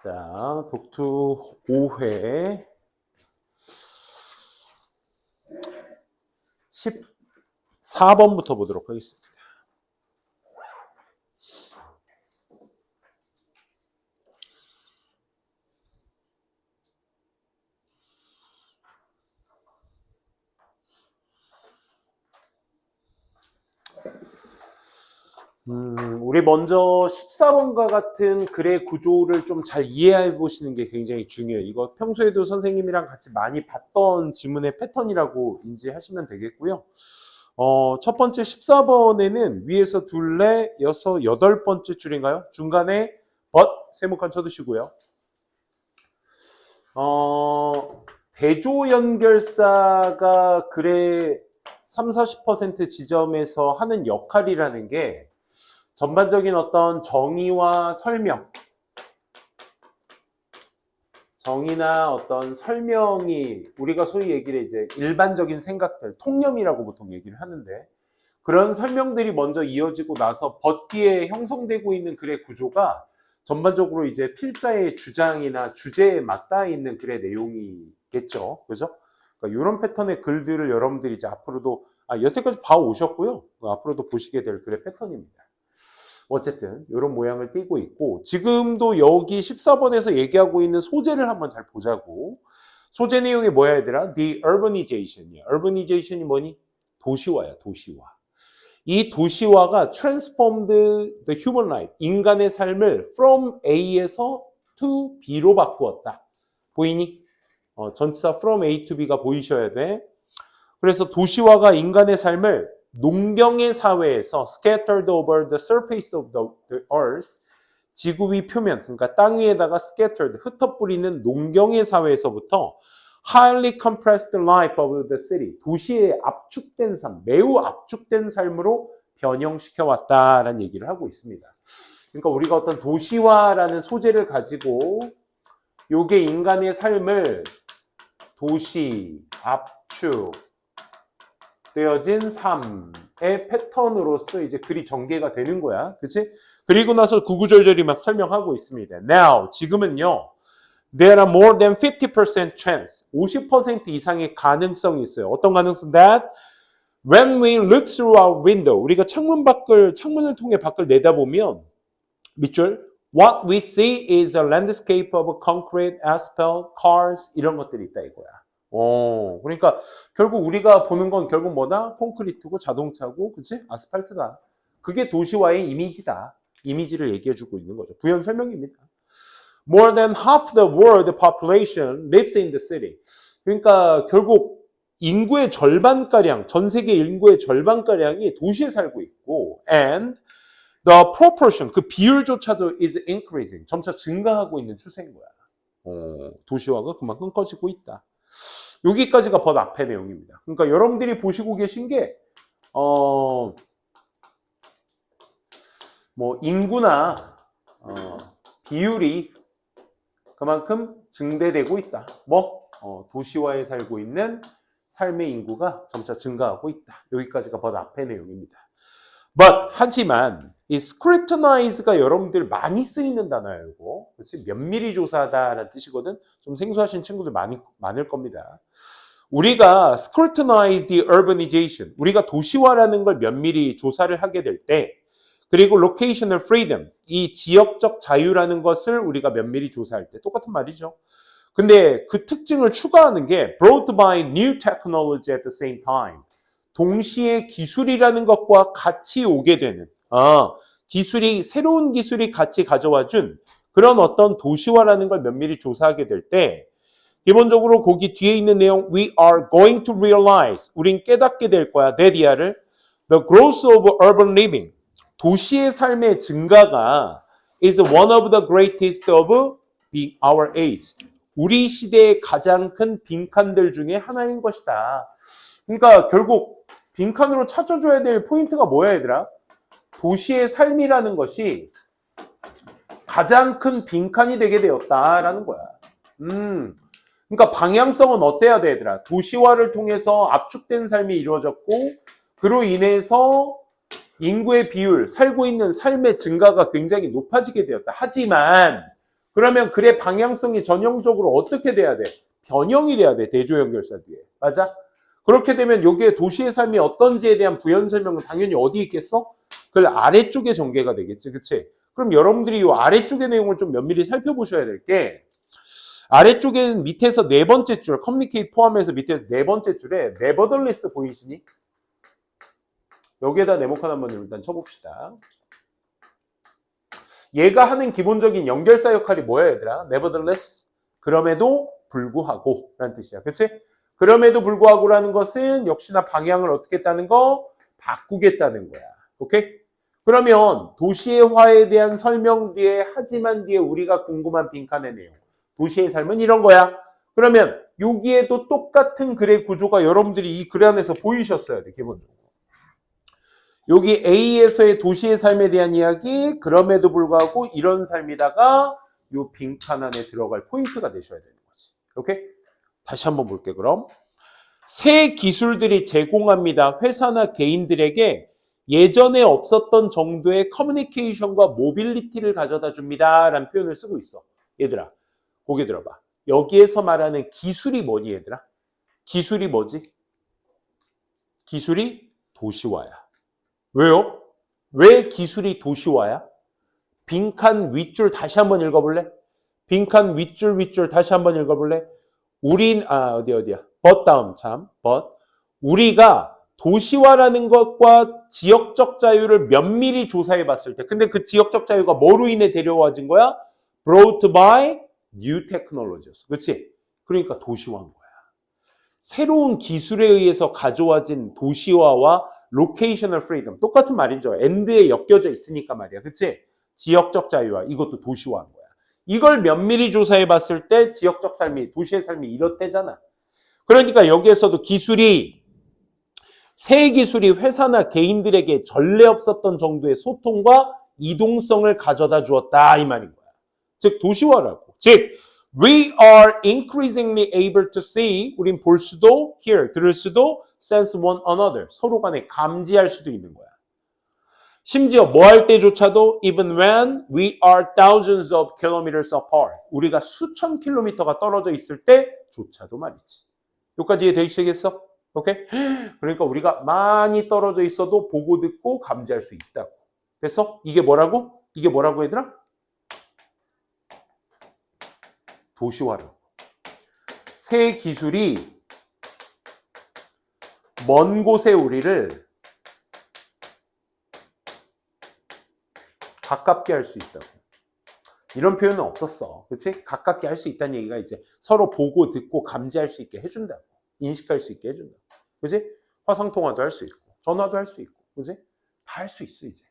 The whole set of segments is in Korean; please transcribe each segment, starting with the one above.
자, 독투 5회 14번부터 보도록 하겠습니다. 우리 먼저 14번과 같은 글의 구조를 좀 잘 이해해 보시는 게 굉장히 중요해요. 이거 평소에도 선생님이랑 같이 많이 봤던 지문의 패턴이라고 인지하시면 되겠고요. 첫 번째 14번에는 위에서 둘레, 여덟 번째 줄인가요? 중간에 but 세모칸 쳐두시고요. 대조 연결사가 글의 30-40% 지점에서 하는 역할이라는 게 전반적인 어떤 정의와 설명, 정의나 어떤 설명이 우리가 소위 얘기를 이제 일반적인 생각들, 통념이라고 보통 얘기를 하는데 그런 설명들이 먼저 이어지고 나서 벗기에 형성되고 있는 글의 구조가 전반적으로 이제 필자의 주장이나 주제에 맞닿아 있는 글의 내용이겠죠. 그죠? 그러니까 이런 패턴의 글들을 여러분들이 이제 앞으로도 여태까지 봐오셨고요. 앞으로도 보시게 될 글의 패턴입니다. 어쨌든 이런 모양을 띠고 있고 지금도 여기 14번에서 얘기하고 있는 소재를 한번 잘 보자고. 소재 내용이 뭐야 얘들아? The urbanization이야. urbanization이 뭐니? 도시화야. 도시화. 이 도시화가 transformed the human life, 인간의 삶을 from A에서 to B로 바꾸었다. 보이니? 전치사 from A to B가 보이셔야 돼. 그래서 도시화가 인간의 삶을 농경의 사회에서 scattered over the surface of the earth, 지구 위 표면, 그러니까 땅 위에다가 scattered, 흩어뿌리는 농경의 사회에서부터 highly compressed life of the city, 도시의 압축된 삶, 매우 압축된 삶으로 변형시켜왔다라는 얘기를 하고 있습니다. 그러니까 우리가 어떤 도시화라는 소재를 가지고 요게 인간의 삶을 도시, 압축, 되어진 삶의 패턴으로서 이제 글이 전개가 되는 거야. 그치? 그리고 나서 구구절절히 막 설명하고 있습니다. Now, 지금은요. There are more than 50% chance. 50% 이상의 가능성이 있어요. 어떤 가능성? That when we look through our window, 우리가 창문을 통해 밖을 내다보면 밑줄 what we see is a landscape of concrete, asphalt, cars 이런 것들이 있다 이거야. 그러니까 결국 우리가 보는 건 결국 뭐다? 콘크리트고 자동차고, 그치? 아스팔트다. 그게 도시화의 이미지다. 이미지를 얘기해주고 있는 거죠. 부연 설명입니다. More than half the world population lives in the city. 그러니까 결국 인구의 절반가량, 전 세계 인구의 절반가량이 도시에 살고 있고, and the proportion, 그 비율조차도 is increasing. 점차 증가하고 있는 추세인 거야. 도시화가 그만큼 커지고 있다. 여기까지가 벗 앞의 내용입니다. 그러니까 여러분들이 보시고 계신 게 뭐 인구나 비율이 그만큼 증대되고 있다. 도시화에 살고 있는 삶의 인구가 점차 증가하고 있다. 여기까지가 벗 앞의 내용입니다. 하지만 이 scrutinize가 여러분들 많이 쓰이는 단어예요. 이거. 그렇지? 면밀히 조사하다라는 뜻이거든. 좀 생소하신 친구들 많을 겁니다. 우리가 scrutinize the urbanization, 우리가 도시화라는 걸 면밀히 조사를 하게 될 때, 그리고 locational freedom, 이 지역적 자유라는 것을 우리가 면밀히 조사할 때 똑같은 말이죠. 근데 그 특징을 추가하는 게 brought by new technology at the same time. 동시에 기술이라는 것과 같이 오게 되는 새로운 기술이 같이 가져와준 그런 어떤 도시화라는 걸 면밀히 조사하게 될 때 기본적으로 거기 뒤에 있는 내용 We are going to realize, 우린 깨닫게 될 거야. 데디아를 The growth of urban living, 도시의 삶의 증가가 is one of the greatest of our age, 우리 시대의 가장 큰 빈칸들 중에 하나인 것이다. 그러니까 결국 빈칸으로 찾아줘야 될 포인트가 뭐야 얘들아? 도시의 삶이라는 것이 가장 큰 빈칸이 되게 되었다라는 거야. 그러니까 방향성은 어때야 돼 얘들아? 도시화를 통해서 압축된 삶이 이루어졌고 그로 인해서 인구의 비율, 살고 있는 삶의 증가가 굉장히 높아지게 되었다. 하지만 그러면 글의 방향성이 전형적으로 어떻게 돼야 돼? 변형이 돼야 돼. 대조 연결사 뒤에. 맞아? 그렇게 되면 여기에 도시의 삶이 어떤지에 대한 부연 설명은 당연히 어디 있겠어? 글 아래쪽에 전개가 되겠지. 그치? 그럼 여러분들이 이 아래쪽의 내용을 좀 면밀히 살펴보셔야 될 게 아래쪽엔 밑에서 네 번째 줄, communicate 포함해서 밑에서 네 번째 줄에 nevertheless 보이시니? 여기에다 네모칸 한번 일단 쳐봅시다. 얘가 하는 기본적인 연결사 역할이 뭐야 얘들아? nevertheless, 그럼에도 불구하고 라는 뜻이야. 그치? 그럼에도 불구하고라는 것은 역시나 방향을 어떻게 했다는 거? 바꾸겠다는 거야. 오케이? 그러면 도시의화에 대한 설명 뒤에 하지만 뒤에 우리가 궁금한 빈칸의 내용. 도시의 삶은 이런 거야. 그러면 여기에도 똑같은 글의 구조가 여러분들이 이 글 안에서 보이셨어야 돼. 기본적으로. 여기 A에서의 도시의 삶에 대한 이야기, 그럼에도 불구하고 이런 삶이다가 이 빈칸 안에 들어갈 포인트가 되셔야 되는 거지. 오케이? 다시 한번 볼게 그럼. 새 기술들이 제공합니다. 회사나 개인들에게 예전에 없었던 정도의 커뮤니케이션과 모빌리티를 가져다 줍니다. 라는 표현을 쓰고 있어. 얘들아, 고개 들어봐. 여기에서 말하는 기술이 뭐니 얘들아? 기술이 뭐지? 기술이 도시화야. 왜요? 왜 기술이 도시화야? 빈칸 윗줄 다시 한번 읽어볼래? 빈칸 윗줄 다시 한번 읽어볼래? 어디야? but 다음 참, but. 우리가 도시화라는 것과 지역적 자유를 면밀히 조사해 봤을 때, 근데 그 지역적 자유가 뭐로 인해 데려와진 거야? brought by new technology였어. 그치? 그러니까 도시화인 거야. 새로운 기술에 의해서 가져와진 도시화와 locational freedom. 똑같은 말이죠. end에 엮여져 있으니까 말이야. 그치? 지역적 자유화. 이것도 도시화인 거야. 이걸 면밀히 조사해 봤을 때 지역적 삶이, 도시의 삶이 이렇대잖아. 그러니까 여기에서도 새 기술이 회사나 개인들에게 전례 없었던 정도의 소통과 이동성을 가져다 주었다. 이 말인 거야. 즉, 도시화라고. 즉, we are increasingly able to see, 우린 볼 수도, hear, 들을 수도, sense one another, 서로 간에 감지할 수도 있는 거야. 심지어 뭐 할 때조차도 even when we are thousands of kilometers apart, 우리가 수천 킬로미터가 떨어져 있을 때조차도 말이지. 여기까지 이해되시겠어? 오케이? 그러니까 우리가 많이 떨어져 있어도 보고 듣고 감지할 수 있다고. 됐어? 이게 뭐라고? 이게 뭐라고 얘들아? 도시화라고. 새 기술이 먼 곳에 우리를 가깝게 할 수 있다고. 이런 표현은 없었어. 그치? 가깝게 할 수 있다는 얘기가 이제 서로 보고 듣고 감지할 수 있게 해준다고. 인식할 수 있게 해준다고. 그치? 화상통화도 할 수 있고, 전화도 할 수 있고, 그치? 다 할 수 있어, 이제.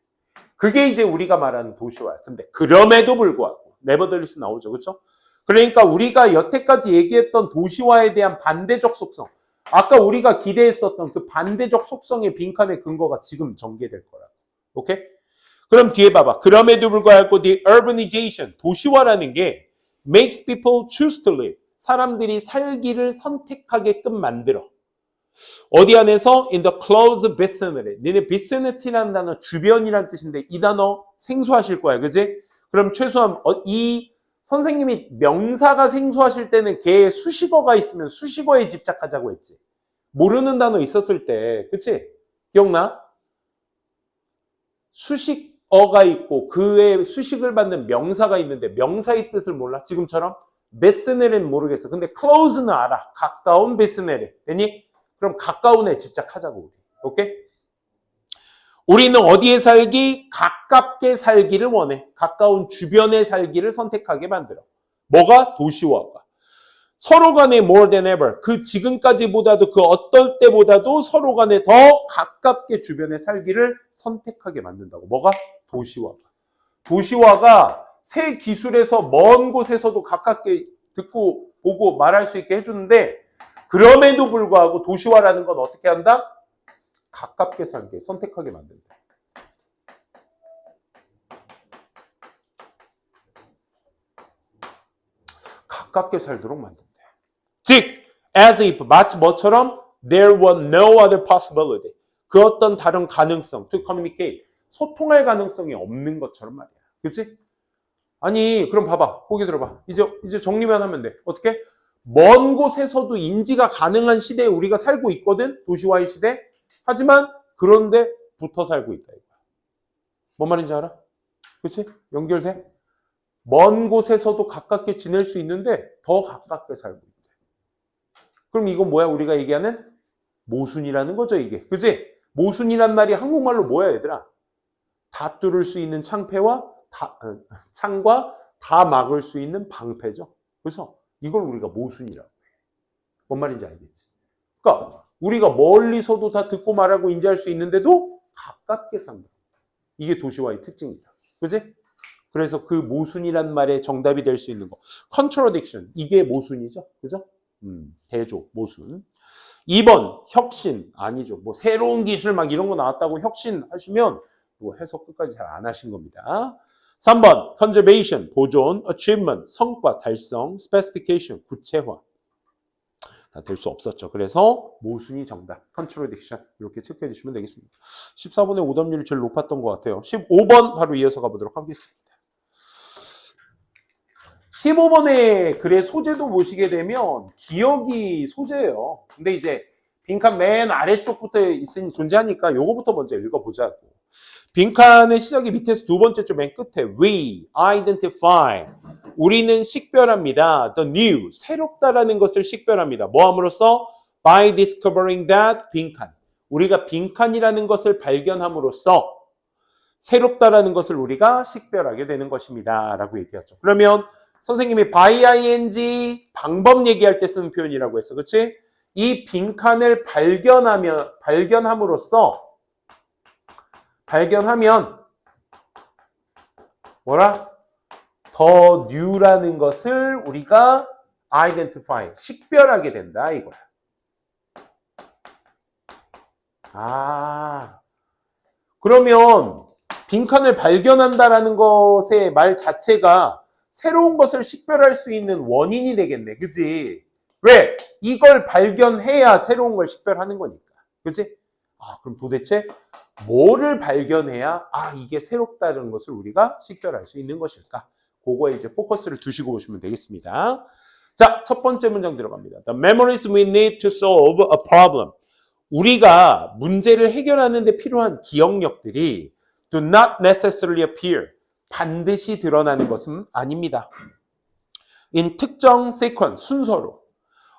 그게 이제 우리가 말하는 도시화야. 근데 그럼에도 불구하고, nevertheless 나오죠. 그쵸? 그러니까 우리가 여태까지 얘기했던 도시화에 대한 반대적 속성, 아까 우리가 기대했었던 그 반대적 속성의 빈칸의 근거가 지금 전개될 거라고. 오케이? 그럼 뒤에 봐봐. 그럼에도 불구하고 the urbanization, 도시화라는 게 makes people choose to live. 사람들이 살기를 선택하게끔 만들어. 어디 안에서? in the close vicinity. 니네 vicinity라는 단어 주변이란 뜻인데 이 단어 생소하실 거야. 그지? 그럼 최소한 이 선생님이 명사가 생소하실 때는 걔의 수식어가 있으면 수식어에 집착하자고 했지. 모르는 단어 있었을 때, 그치? 기억나? 수식어가 있고 그의 수식을 받는 명사가 있는데 명사의 뜻을 몰라? 지금처럼? 베스네리는 모르겠어. 근데 close는 알아. 가까운 베스네리. 되니? 그럼 가까운에 집착하자고 우리. 오케이? 우리는 어디에 살기? 가깝게 살기를 원해. 가까운 주변에 살기를 선택하게 만들어. 뭐가? 도시화가. 서로 간에 more than ever. 그 지금까지보다도 그 어떨 때보다도 서로 간에 더 가깝게 주변에 살기를 선택하게 만든다고. 뭐가? 도시화가. 도시화가 새 기술에서 먼 곳에서도 가깝게 듣고 보고 말할 수 있게 해주는데 그럼에도 불구하고 도시화라는 건 어떻게 한다? 가깝게 살게 선택하게 만든다. 가깝게 살도록 만든다. 즉, as if 마치 뭐처럼 there was no other possibility. 그 어떤 다른 가능성 to communicate. 소통할 가능성이 없는 것처럼 말이야. 그치? 아니, 그럼 봐봐. 보기 들어봐. 이제 정리만 하면 돼. 어떻게? 먼 곳에서도 인지가 가능한 시대에 우리가 살고 있거든. 도시화의 시대. 하지만 그런데 붙어 살고 있다. 뭔 말인지 알아? 그렇지? 연결돼? 먼 곳에서도 가깝게 지낼 수 있는데 더 가깝게 살고 있대. 그럼 이건 뭐야? 우리가 얘기하는 모순이라는 거죠, 이게. 그치? 모순이란 말이 한국말로 뭐야, 얘들아? 다 뚫을 수 있는 창과 다 막을 수 있는 방패죠. 그래서 이걸 우리가 모순이라고 해. 뭔 말인지 알겠지? 그러니까 우리가 멀리서도 다 듣고 말하고 인지할 수 있는데도 가깝게 산다. 이게 도시화의 특징이다. 그치? 그래서 그 모순이란 말의 정답이 될 수 있는 거. contradiction. 이게 모순이죠. 그죠? 대조, 모순. 2번, 혁신. 아니죠. 뭐 새로운 기술 막 이런 거 나왔다고 혁신 하시면 뭐 해석 끝까지 잘 안 하신 겁니다. 3번, conservation. 보존. achievement. 성과, 달성. specification. 구체화. 다 될 수 없었죠. 그래서 모순이 정답. contradiction. 이렇게 체크해 주시면 되겠습니다. 14번의 오답률이 제일 높았던 것 같아요. 15번 바로 이어서 가보도록 하겠습니다. 15번의 글의 소재도 보시게 되면 기억이 소재예요. 근데 이제 빈칸 맨 아래쪽부터 있으니 존재하니까 요거부터 먼저 읽어보자고. 빈칸의 시작이 밑에서 두 번째 쪽 맨 끝에 We identify. 우리는 식별합니다. The new. 새롭다라는 것을 식별합니다. 뭐 함으로써? By discovering that 빈칸. 우리가 빈칸이라는 것을 발견함으로써 새롭다라는 것을 우리가 식별하게 되는 것입니다. 라고 얘기했죠. 그러면 선생님이 by ing 방법 얘기할 때 쓰는 표현이라고 했어. 그치? 이 빈칸을 발견하면 뭐라? the new라는 것을 우리가 identify, 식별하게 된다 이거야. 그러면 빈칸을 발견한다라는 것의 말 자체가 새로운 것을 식별할 수 있는 원인이 되겠네. 그치? 왜? 이걸 발견해야 새로운 걸 식별하는 거니까. 그치? 그럼 도대체 뭐를 발견해야 이게 새롭다는 것을 우리가 식별할 수 있는 것일까? 그거에 이제 포커스를 두시고 보시면 되겠습니다. 자, 첫 번째 문장 들어갑니다. The memories we need to solve a problem. 우리가 문제를 해결하는 데 필요한 기억력들이 do not necessarily appear. 반드시 드러나는 것은 아닙니다. in 특정 sequence, 순서로.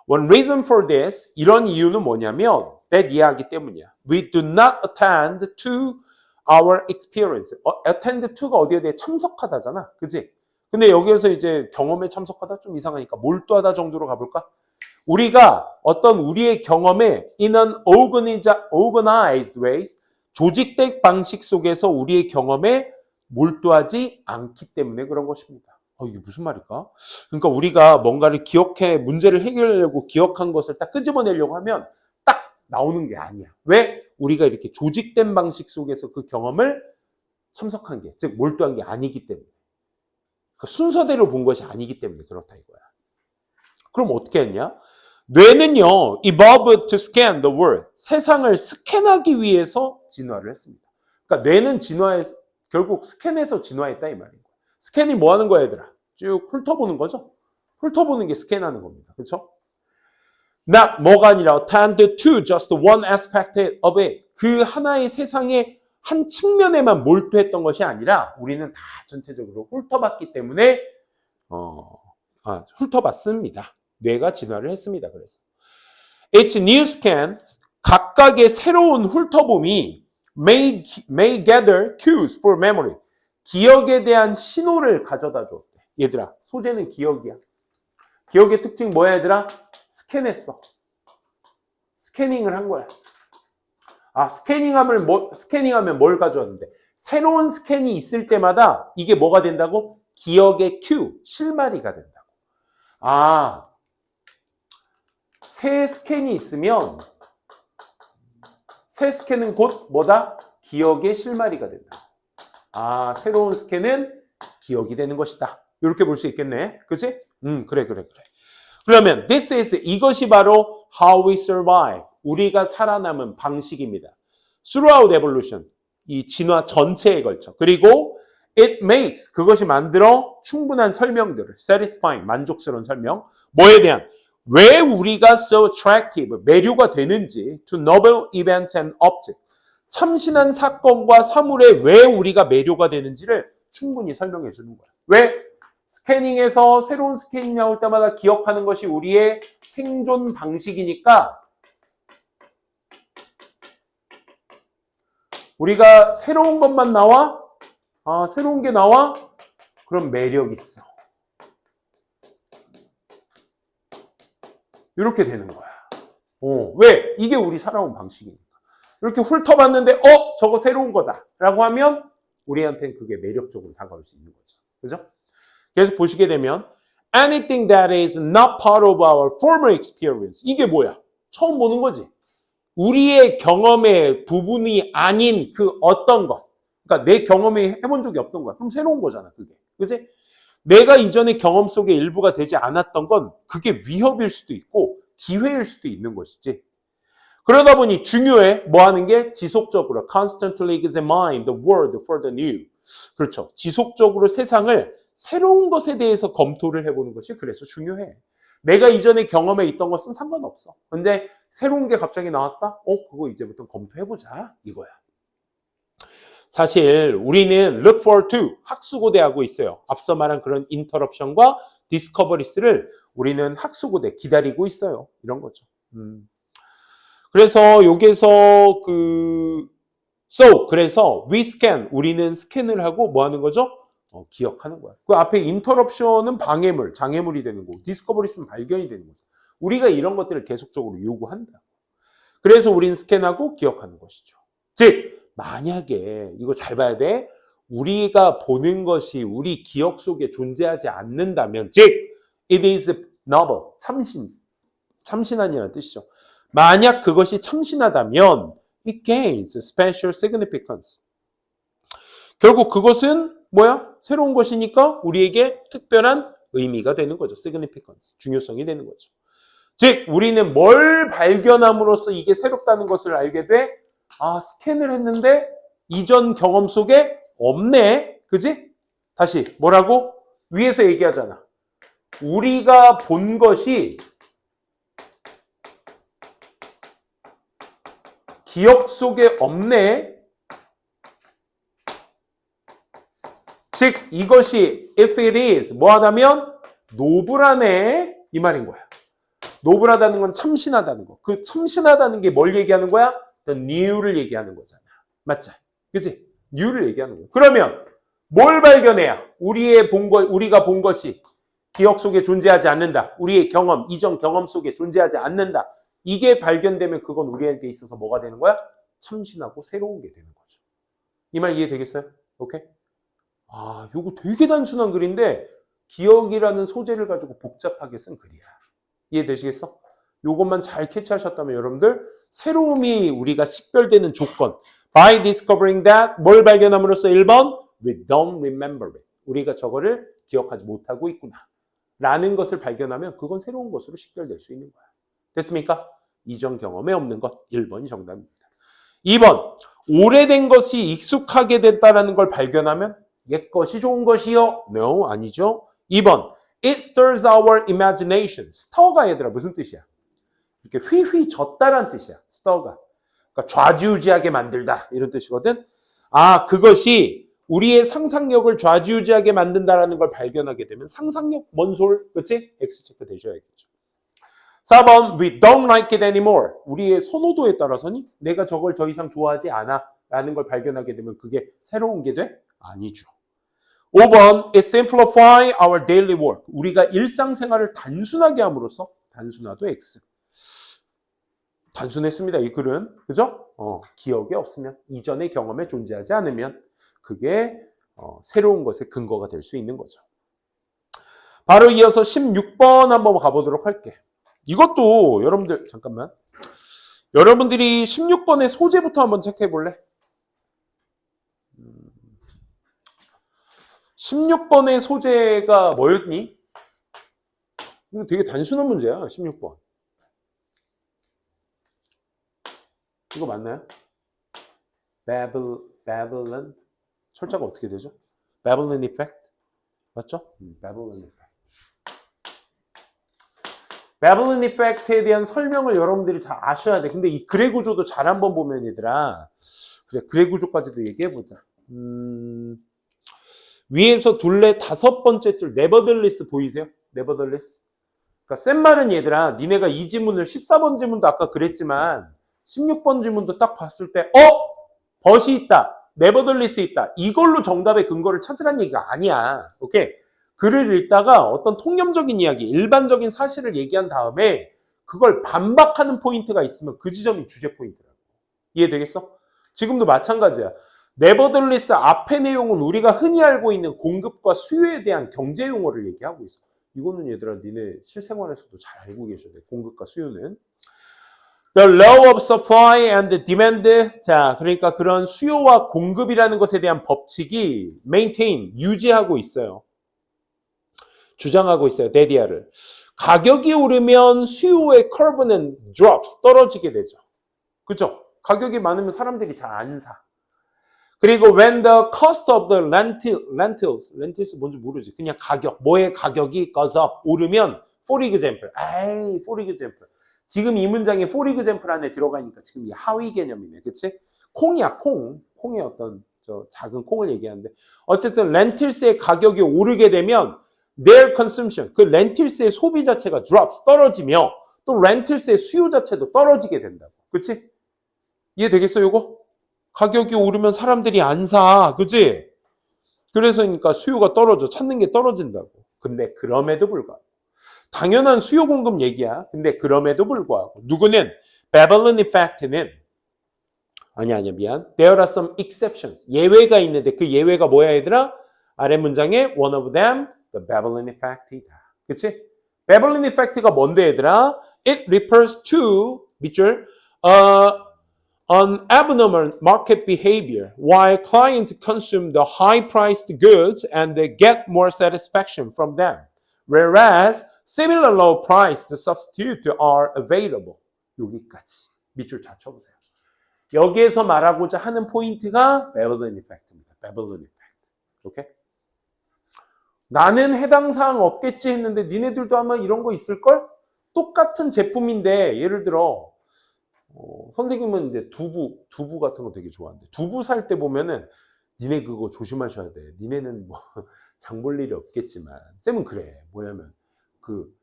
One reason for this, 이런 이유는 뭐냐면 that 이해하기 때문이야. We do not attend to our experience. attend to가 어디에 대해 참석하다잖아. 그치? 근데 여기에서 이제 경험에 참석하다 좀 이상하니까 몰두하다 정도로 가볼까? 우리가 어떤 우리의 경험에 in an organized ways, 조직된 방식 속에서 우리의 경험에 몰두하지 않기 때문에 그런 것입니다. 이게 무슨 말일까? 그러니까 우리가 뭔가를 문제를 해결하려고 기억한 것을 딱 끄집어내려고 하면 딱 나오는 게 아니야. 왜? 우리가 이렇게 조직된 방식 속에서 그 경험을 참석한 게, 즉 몰두한 게 아니기 때문에. 그러니까 순서대로 본 것이 아니기 때문에 그렇다 이거야. 그럼 어떻게 했냐? 뇌는요, evolved to scan the world. 세상을 스캔하기 위해서 진화를 했습니다. 그러니까 뇌는 결국 스캔해서 진화했다 이 말인 거야. 스캔이 뭐 하는 거야, 얘들아? 쭉 훑어보는 거죠? 훑어보는 게 스캔하는 겁니다. 그렇죠? not 뭐가 아니라 attend to just one aspect of it. 그 하나의 세상의 한 측면에만 몰두했던 것이 아니라 우리는 다 전체적으로 훑어봤기 때문에 훑어봤습니다. 뇌가 진화를 했습니다. 그래서 each new scan, 각각의 새로운 훑어봄이 may gather cues for memory. 기억에 대한 신호를 가져다 줬대. 얘들아, 소재는 기억이야. 기억의 특징 뭐야, 얘들아? 스캔했어. 스캐닝을 한 거야. 스캐닝하면 뭘 가져왔는데? 새로운 스캔이 있을 때마다 이게 뭐가 된다고? 기억의 큐, 실마리가 된다고. 새 스캔이 있으면 새 스캔은 곧 뭐다? 기억의 실마리가 된다. 새로운 스캔은 기억이 되는 것이다. 이렇게 볼 수 있겠네. 그치? 그래. 그러면 this is, 이것이 바로 how we survive. 우리가 살아남은 방식입니다. throughout evolution. 이 진화 전체에 걸쳐. 그리고 it makes 그것이 만들어 충분한 설명들을 satisfying 만족스러운 설명 뭐에 대한 왜 우리가 so attractive 매료가 되는지 to novel events and objects 참신한 사건과 사물에 왜 우리가 매료가 되는지를 충분히 설명해 주는 거야. 왜? 스캐닝에서 새로운 스캐닝 나올 때마다 기억하는 것이 우리의 생존 방식이니까 우리가 새로운 것만 나와? 새로운 게 나와? 그럼 매력 있어. 이렇게 되는 거야. 왜? 이게 우리 살아온 방식이니까. 이렇게 훑어봤는데 저거 새로운 거다 라고 하면 우리한테는 그게 매력적으로 다가올 수 있는 거죠. 그죠? 계속 보시게 되면 anything that is not part of our former experience 이게 뭐야? 처음 보는 거지. 우리의 경험의 부분이 아닌 그 어떤 것 그러니까 내 경험에 해본 적이 없던 거야. 그럼 새로운 거잖아 그게. 그지? 내가 이전에 경험 속의 일부가 되지 않았던 건 그게 위협일 수도 있고 기회일 수도 있는 것이지. 그러다 보니 중요해. 뭐 하는 게? 지속적으로 constantly examine the world for the new. 그렇죠. 지속적으로 세상을 새로운 것에 대해서 검토를 해보는 것이 그래서 중요해. 내가 이전에 경험에 있던 것은 상관없어. 근데 새로운 게 갑자기 나왔다? 그거 이제부터 검토해보자. 이거야. 사실 우리는 look forward to 학수고대하고 있어요. 앞서 말한 그런 interruption과 discoverys를 우리는 학수고대 기다리고 있어요. 이런 거죠. 그래서 여기서 그래서 we scan 우리는 스캔을 하고 뭐 하는 거죠? 기억하는 거야. 그 앞에 interruption은 방해물, 장애물이 되는 거고 discoverys는 발견이 되는 거죠. 우리가 이런 것들을 계속적으로 요구한다. 그래서 우리는 스캔하고 기억하는 것이죠. 즉 만약에 이거 잘 봐야 돼. 우리가 보는 것이 우리 기억 속에 존재하지 않는다면 즉 it is novel, 참신한이라는 뜻이죠. 만약 그것이 참신하다면 it gains special significance. 결국 그것은 뭐야? 새로운 것이니까 우리에게 특별한 의미가 되는 거죠. significance, 중요성이 되는 거죠. 즉 우리는 뭘 발견함으로써 이게 새롭다는 것을 알게 돼? 스캔을 했는데 이전 경험 속에 없네. 그지? 다시 뭐라고? 위에서 얘기하잖아. 우리가 본 것이 기억 속에 없네. 즉 이것이 if it is 뭐하다면 노블하네 이 말인 거야. 노블하다는 건 참신하다는 거. 그 참신하다는 게 뭘 얘기하는 거야? the new를 얘기하는 거잖아. 맞죠? 그치? new를 얘기하는 거야. 그러면 뭘 발견해야 우리가 본 것이 기억 속에 존재하지 않는다. 우리의 경험, 이전 경험 속에 존재하지 않는다. 이게 발견되면 그건 우리에게 있어서 뭐가 되는 거야? 참신하고 새로운 게 되는 거죠. 이 말 이해되겠어요? 오케이? 요거 되게 단순한 글인데 기억이라는 소재를 가지고 복잡하게 쓴 글이야. 이해되시겠어? 요것만 잘 캐치하셨다면 여러분들 새로움이 우리가 식별되는 조건 by discovering that 뭘 발견함으로써 1번 we don't remember it. 우리가 저거를 기억하지 못하고 있구나 라는 것을 발견하면 그건 새로운 것으로 식별될 수 있는 거야. 됐습니까? 이전 경험에 없는 것 1번이 정답입니다. 2번 오래된 것이 익숙하게 됐다는 걸 발견하면 옛 것이 좋은 것이요? No, 아니죠. 2번 It stirs our imagination. stir가 얘들아 무슨 뜻이야? 이렇게 휘휘젓다란 뜻이야. stir가. 그러니까 좌지우지하게 만들다 이런 뜻이거든. 그것이 우리의 상상력을 좌지우지하게 만든다라는 걸 발견하게 되면 상상력 뭔솔? 그렇지? X 체크 되셔야겠죠. 4번 We don't like it anymore. 우리의 선호도에 따라서니 내가 저걸 더 이상 좋아하지 않아 라는 걸 발견하게 되면 그게 새로운 게 돼? 아니죠. 5번 It simplify our daily work. 우리가 일상생활을 단순하게 함으로써 단순화도 X. 단순했습니다. 이 글은. 그죠? 기억이 없으면 이전의 경험에 존재하지 않으면 그게 새로운 것의 근거가 될 수 있는 거죠. 바로 이어서 16번 한번 가보도록 할게. 이것도 여러분들 잠깐만. 여러분들이 16번의 소재부터 한번 체크해 볼래? 16번의 소재가 뭐였니? 이거 되게 단순한 문제야. 16번. 이거 맞나요? Babylon. 철자가 어떻게 되죠? Babylon effect. 맞죠? Babylon effect. Babylon effect에 대한 설명을 여러분들이 잘 아셔야 돼. 근데 이 그래 구조도 잘 한번 보면 얘들아. 그래 구조까지도 얘기해보자. 위에서 둘레 다섯 번째 줄 nevertheless 보이세요? nevertheless. 그러니까 센 말은 얘들아, 니네가 이 지문을 14번 지문도 아까 그랬지만 16번 지문도 딱 봤을 때 벗이 있다. nevertheless 있다. 이걸로 정답의 근거를 찾으란 얘기가 아니야. 오케이? 글을 읽다가 어떤 통념적인 이야기, 일반적인 사실을 얘기한 다음에 그걸 반박하는 포인트가 있으면 그 지점이 주제 포인트라고. 이해되겠어? 지금도 마찬가지야. nevertheless 앞의 내용은 우리가 흔히 알고 있는 공급과 수요에 대한 경제 용어를 얘기하고 있어. 이거는 얘들아 니네 실생활에서도 잘 알고 계셔야 돼. 공급과 수요는. The law of supply and demand. 자, 그러니까 그런 수요와 공급이라는 것에 대한 법칙이 maintain, 유지하고 있어요. 주장하고 있어요. 데디아를. 가격이 오르면 수요의 커브는 drops, 떨어지게 되죠. 그죠? 가격이 많으면 사람들이 잘 안 사. 그리고 when the cost of the lentils 뭔지 모르지. 그냥 가격, 뭐의 가격이 goes up, 오르면 for example. for example. 지금 이 문장에 for example 안에 들어가니까 지금 이 하위 개념이네. 그치? 콩이야, 콩. 콩의 어떤 작은 콩을 얘기하는데 어쨌든 렌틸스의 가격이 오르게 되면 their consumption, 그 렌틸스의 소비 자체가 drops, 떨어지며 또 렌틸스의 수요 자체도 떨어지게 된다고. 그치? 이해되겠어, 요거? 가격이 오르면 사람들이 안 사. 그치? 그래서 그러니까 수요가 떨어져. 찾는 게 떨어진다고. 근데 그럼에도 불구하고. 당연한 수요 공급 얘기야. 근데 그럼에도 불구하고. 누구는? Babylon effect는 아니야, 미안. There are some exceptions. 예외가 있는데 그 예외가 뭐야, 얘들아? 아래 문장에 one of them, the Babylon effect이다. 그치? Babylon effect가 뭔데, 얘들아? It refers to, 밑줄, an abnormal market behavior while clients consume the high-priced goods and they get more satisfaction from them. Whereas similar low-priced substitutes are available. 여기까지. 밑줄 잘 쳐보세요. 여기에서 말하고자 하는 포인트가 Babylon effect입니다. Babylon effect. 오케이? 나는 해당 사항 없겠지 했는데 니네들도 아마 이런 거 있을걸? 똑같은 제품인데 예를 들어 선생님은 이제 두부 같은 거 되게 좋아하는데 두부 살 때 보면은 니네 그거 조심하셔야 돼. 니네는 뭐 장 볼 일이 없겠지만 쌤은 그래. 뭐냐면 그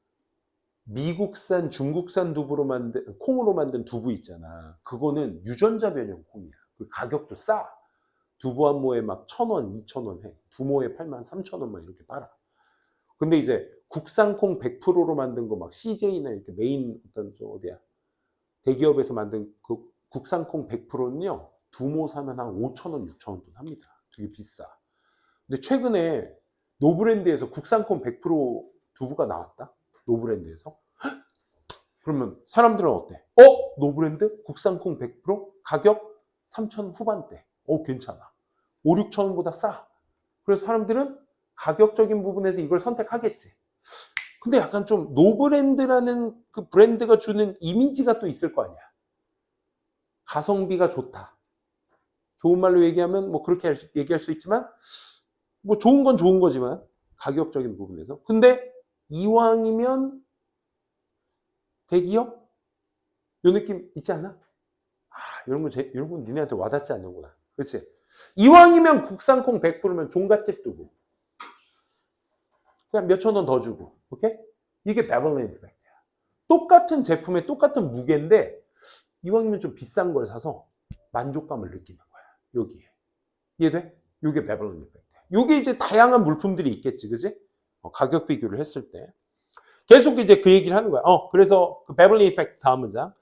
미국산, 중국산 두부로 만든 콩으로 만든 두부 있잖아. 그거는 유전자 변형 콩이야. 그 가격도 싸. 두부 한 모에 막 1,000원, 2,000원 해. 두 모에 팔면 3,000원만 이렇게 팔아. 근데 이제 국산 콩 100%로 만든 거 막 CJ나 이렇게 메인 어떤 어디야 대기업에서 만든 그 국산 콩 100%는요 두 모 사면 한 5,000원, 6,000원 돈 합니다. 되게 비싸. 근데 최근에 노브랜드에서 국산 콩 100% 두부가 나왔다. 노브랜드에서. 그러면 사람들은 어때? 노브랜드 국산 콩 100% 가격 3,000 후반대. 괜찮아. 5, 6,000원보다 싸. 그래서 사람들은 가격적인 부분에서 이걸 선택하겠지. 근데 약간 좀 노브랜드라는 그 브랜드가 주는 이미지가 또 있을 거 아니야. 가성비가 좋다. 좋은 말로 얘기하면 뭐 그렇게 얘기할 수 있지만 뭐 좋은 건 좋은 거지만 가격적인 부분에서. 근데 이왕이면 대기업? 요 느낌 있지 않아? 이런 건 니네한테 와닿지 않는구나. 그렇지? 이왕이면 국산콩 100%면 종갓집 두고 그냥 몇천 원 더 주고. 오케이? 이게 Babylon effect야. 똑같은 제품에 똑같은 무게인데 이왕이면 좀 비싼 걸 사서 만족감을 느끼는 거야. 여기에. 이해돼? 이게 Babylon effect야. 이게 이제 다양한 물품들이 있겠지. 그지? 가격 비교를 했을 때. 계속 이제 그 얘기를 하는 거야. 그래서 그 Babylon effect 다음 문장.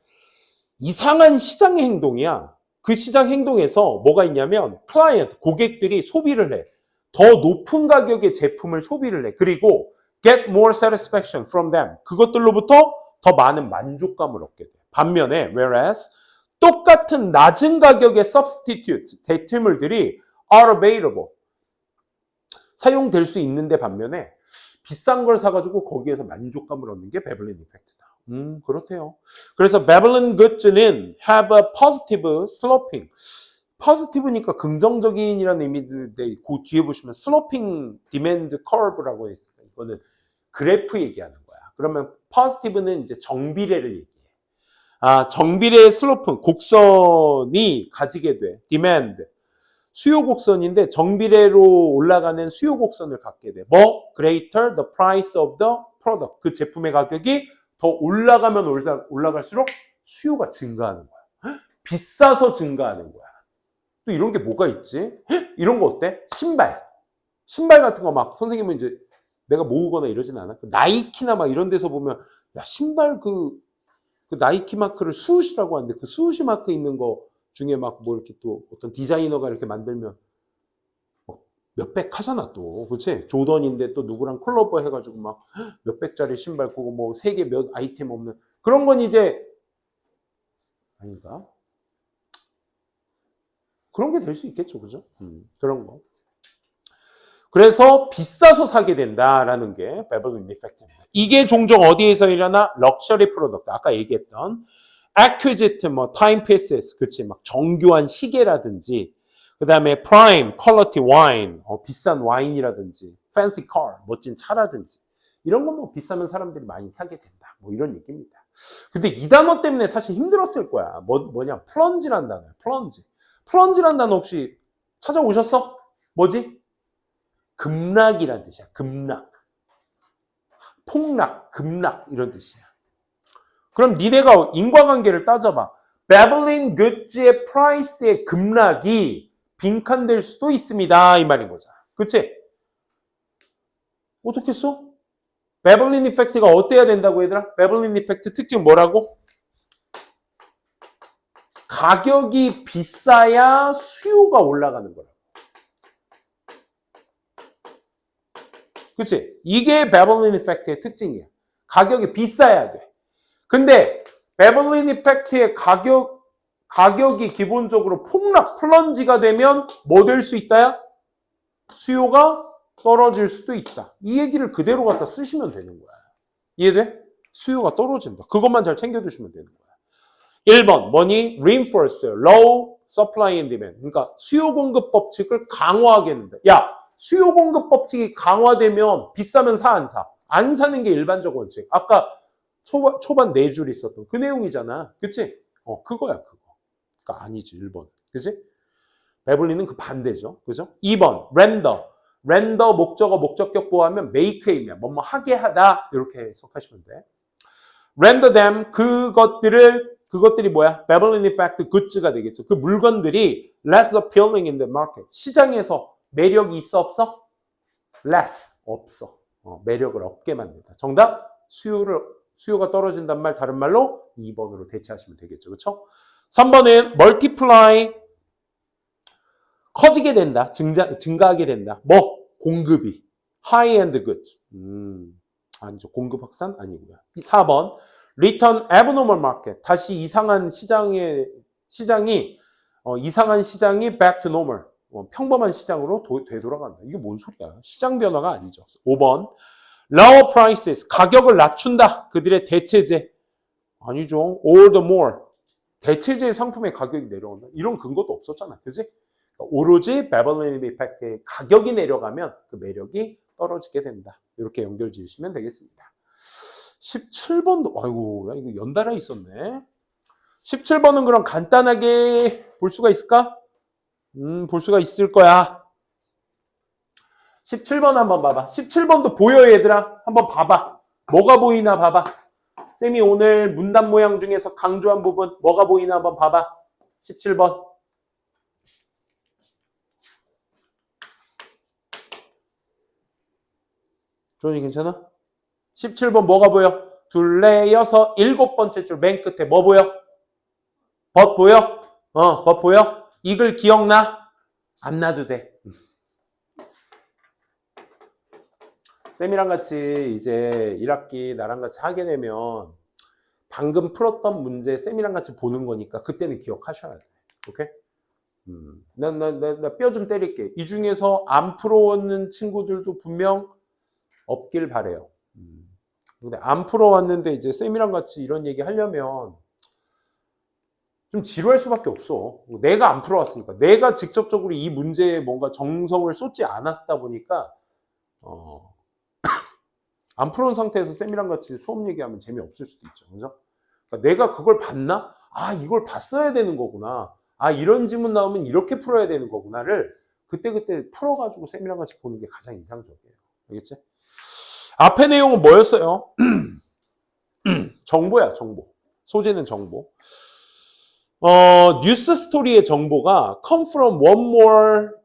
이상한 시장의 행동이야. 그 시장 행동에서 뭐가 있냐면 클라이언트, 고객들이 소비를 해. 더 높은 가격의 제품을 소비를 해. 그리고 get more satisfaction from them. 그것들로부터 더 많은 만족감을 얻게 돼. 반면에 whereas 똑같은 낮은 가격의 substitute, 대체물들이 are available. 사용될 수 있는데 반면에 비싼 걸 사가지고 거기에서 만족감을 얻는 게 Babylon effect다. 그렇대요. 그래서 Babylon goods는 have a positive sloping. positive니까 긍정적인이라는 의미인데 그 뒤에 보시면 sloping demand curve라고 했어요. 이거는 그래프 얘기하는 거야. 그러면 positive는 이제 정비례를 얘기해. 정비례의 슬로프, 곡선이 가지게 돼. demand. 수요 곡선인데 정비례로 올라가는 수요 곡선을 갖게 돼. 뭐? greater the price of the product. 그 제품의 가격이 더 올라가면 올라갈수록 수요가 증가하는 거야. 비싸서 증가하는 거야. 또 이런 게 뭐가 있지? 이런 거 어때? 신발 같은 거 막 선생님은 이제 내가 모으거나 이러진 않아. 나이키나 막 이런 데서 보면 야 신발 그 나이키 마크를 수우시라고 하는데 그 수우시 마크 있는 거 중에 막 뭐 이렇게 또 어떤 디자이너가 이렇게 만들면 몇백 하잖아 또. 그치? 조던인데 또 누구랑 콜라보 해가지고 막 몇백짜리 신발 그거 뭐 세 개 몇 아이템 없는 그런 건 이제 아닌가? 그런 게 될 수 있겠죠. 그죠? 그런 거. 그래서 비싸서 사게 된다라는 게 베벌린 이펙트입니다. 이게 종종 어디에서 일어나? 럭셔리 프로덕트. 아까 얘기했던 acquisite, 뭐 timepieces, 그치? 막 정교한 시계라든지, 그 다음에 prime, quality wine, 비싼 와인이라든지, fancy car, 멋진 차라든지 이런 건 뭐 비싸면 사람들이 많이 사게 된다. 뭐 이런 얘기입니다. 근데 이 단어 때문에 사실 힘들었을 거야. 뭐냐? 플런지란 단어야. 플런지. 플런지란 단어 혹시 찾아오셨어? 뭐지? 급락이란 뜻이야. 급락. 폭락, 급락 이런 뜻이야. 그럼 니네가 인과관계를 따져봐. 베블린 굿즈의 프라이스의 급락이 빈칸될 수도 있습니다. 이 말인 거잖아. 그치? 어떻게 써? 베블린 이펙트가 어때야 된다고 얘들아? 베블린 이펙트 특징 뭐라고? 가격이 비싸야 수요가 올라가는 거야. 그치? 이게 베벌린 이펙트의 특징이야. 가격이 비싸야 돼. 근데 베벌린 이펙트의 가격이 기본적으로 폭락, 플런지가 되면 뭐 될 수 있다야? 수요가 떨어질 수도 있다. 이 얘기를 그대로 갖다 쓰시면 되는 거야. 이해돼? 수요가 떨어진다. 그것만 잘 챙겨두시면 되는 거야. 1번 뭐니? reinforce, low supply and demand. 그러니까 수요 공급 법칙을 강화하겠는데. 야, 수요 공급 법칙이 강화되면 비싸면 사, 안 사? 안 사는 게 일반적 원칙. 아까 초반 4줄 있었던 그 내용이잖아. 그치? 그거야, 그거. 그러니까 아니지, 1번. 그치? 베블리는 그 반대죠. 그죠? 2번, 렌더 목적어, 목적격 보호하면 make이면 뭐뭐 하게 하다. 이렇게 해석하시면 돼. render them, 그것들이 뭐야? 베블린 이펙트 굿즈가 되겠죠. 그 물건들이 less appealing in the market. 시장에서 매력이 있어, 없어? less, 없어. 매력을 없게 만든다. 정답? 수요가 떨어진단 말, 다른 말로 2번으로 대체하시면 되겠죠. 그렇죠? 3번은 multiply, 커지게 된다. 증가하게 된다. 뭐? 공급이. high-end goods. 아니죠. 공급 확산? 아니고요. 4번. return abnormal market. 다시 이상한 시장이 back to normal. 평범한 시장으로 되돌아간다. 이게 뭔 소리야? 시장 변화가 아니죠. 5번. lower prices. 가격을 낮춘다. 그들의 대체제. 아니죠. all the more. 대체제 상품의 가격이 내려온다. 이런 근거도 없었잖아. 그지? 오로지 베벌린 이펙트의 가격이 내려가면 그 매력이 떨어지게 된다. 이렇게 연결 지으시면 되겠습니다. 17번도, 아이고, 이거 연달아 있었네. 17번은 그럼 간단하게 볼 수가 있을까? 볼 수가 있을 거야. 17번 한번 봐봐. 17번도 보여, 얘들아? 한번 봐봐. 뭐가 보이나 봐봐. 쌤이 오늘 문단 모양 중에서 강조한 부분 뭐가 보이나 한번 봐봐. 17번. 조니 괜찮아? 17번 뭐가 보여? 둘레, 여섯, 7번째 줄 맨 끝에 뭐 보여? 벗 보여? 벗 보여? 이글 기억나? 안 나도 돼. 쌤이랑 같이 이제 1학기 나랑 같이 하게 되면 방금 풀었던 문제 쌤이랑 같이 보는 거니까 그때는 기억하셔야 돼. 오케이? 나 뼈 좀 때릴게. 이 중에서 안 풀어왔는 친구들도 분명 없길 바래요. 근데 안 풀어왔는데 이제 쌤이랑 같이 이런 얘기 하려면 좀 지루할 수밖에 없어. 내가 안 풀어왔으니까. 내가 직접적으로 이 문제에 뭔가 정성을 쏟지 않았다 보니까 안 풀어온 상태에서 쌤이랑 같이 수업 얘기하면 재미없을 수도 있죠. 그죠? 그러니까 내가 그걸 봤나? 아, 이걸 봤어야 되는 거구나. 아, 이런 지문 나오면 이렇게 풀어야 되는 거구나를 그때그때 풀어가지고 쌤이랑 같이 보는 게 가장 이상적이에요. 알겠지? 앞의 내용은 뭐였어요? 정보야, 정보. 소재는 정보. 뉴스 스토리의 정보가 come from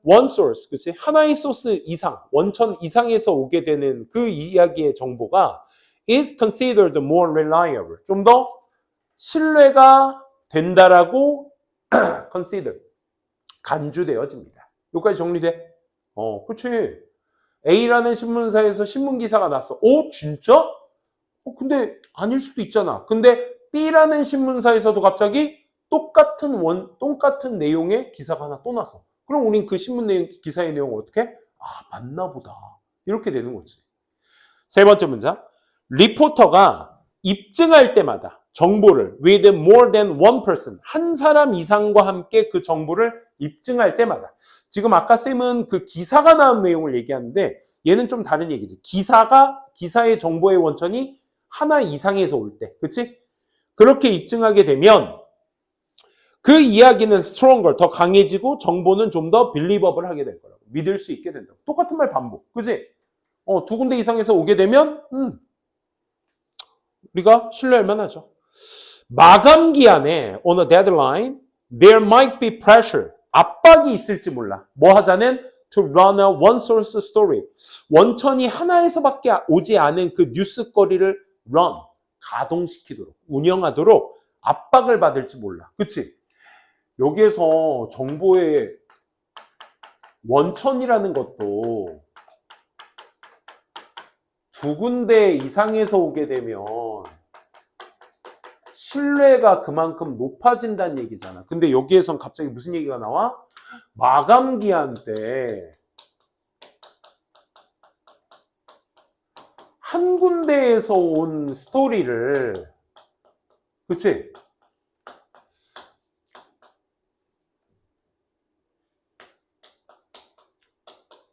one source, 그치? 하나의 소스 이상, 원천 이상에서 오게 되는 그 이야기의 정보가 is considered more reliable. 좀 더 신뢰가 된다라고 consider, 간주되어집니다. 여기까지 정리돼? 그치. A라는 신문사에서 신문기사가 났어. 진짜? 근데 아닐 수도 있잖아. 근데 B라는 신문사에서도 갑자기 똑같은 내용의 기사가 하나 또 났어. 그럼 우린 그 신문 내용, 기사의 내용을 어떻게? 맞나 보다. 이렇게 되는 거지. 세 번째 문장. 리포터가 입증할 때마다 정보를 with more than one person, 한 사람 이상과 함께 그 정보를 입증할 때마다. 지금 아까 쌤은 그 기사가 나온 내용을 얘기하는데 얘는 좀 다른 얘기지. 기사의 정보의 원천이 하나 이상에서 올 때. 그치? 그렇게 입증하게 되면 그 이야기는 stronger, 더 강해지고 정보는 좀 더 believable 하게 될 거라고. 믿을 수 있게 된다고. 똑같은 말 반복. 그치? 두 군데 이상에서 오게 되면 우리가 신뢰할 만하죠. 마감 기한에 on a deadline, there might be pressure. 압박이 있을지 몰라. 뭐 하자는 to run a one source story. 원천이 하나에서밖에 오지 않은 그 뉴스거리를 run, 가동시키도록, 운영하도록 압박을 받을지 몰라. 그치? 여기에서 정보의 원천이라는 것도 두 군데 이상에서 오게 되면 신뢰가 그만큼 높아진다는 얘기잖아. 근데 여기에선 갑자기 무슨 얘기가 나와? 마감 기한 때 한 군데에서 온 스토리를, 그치?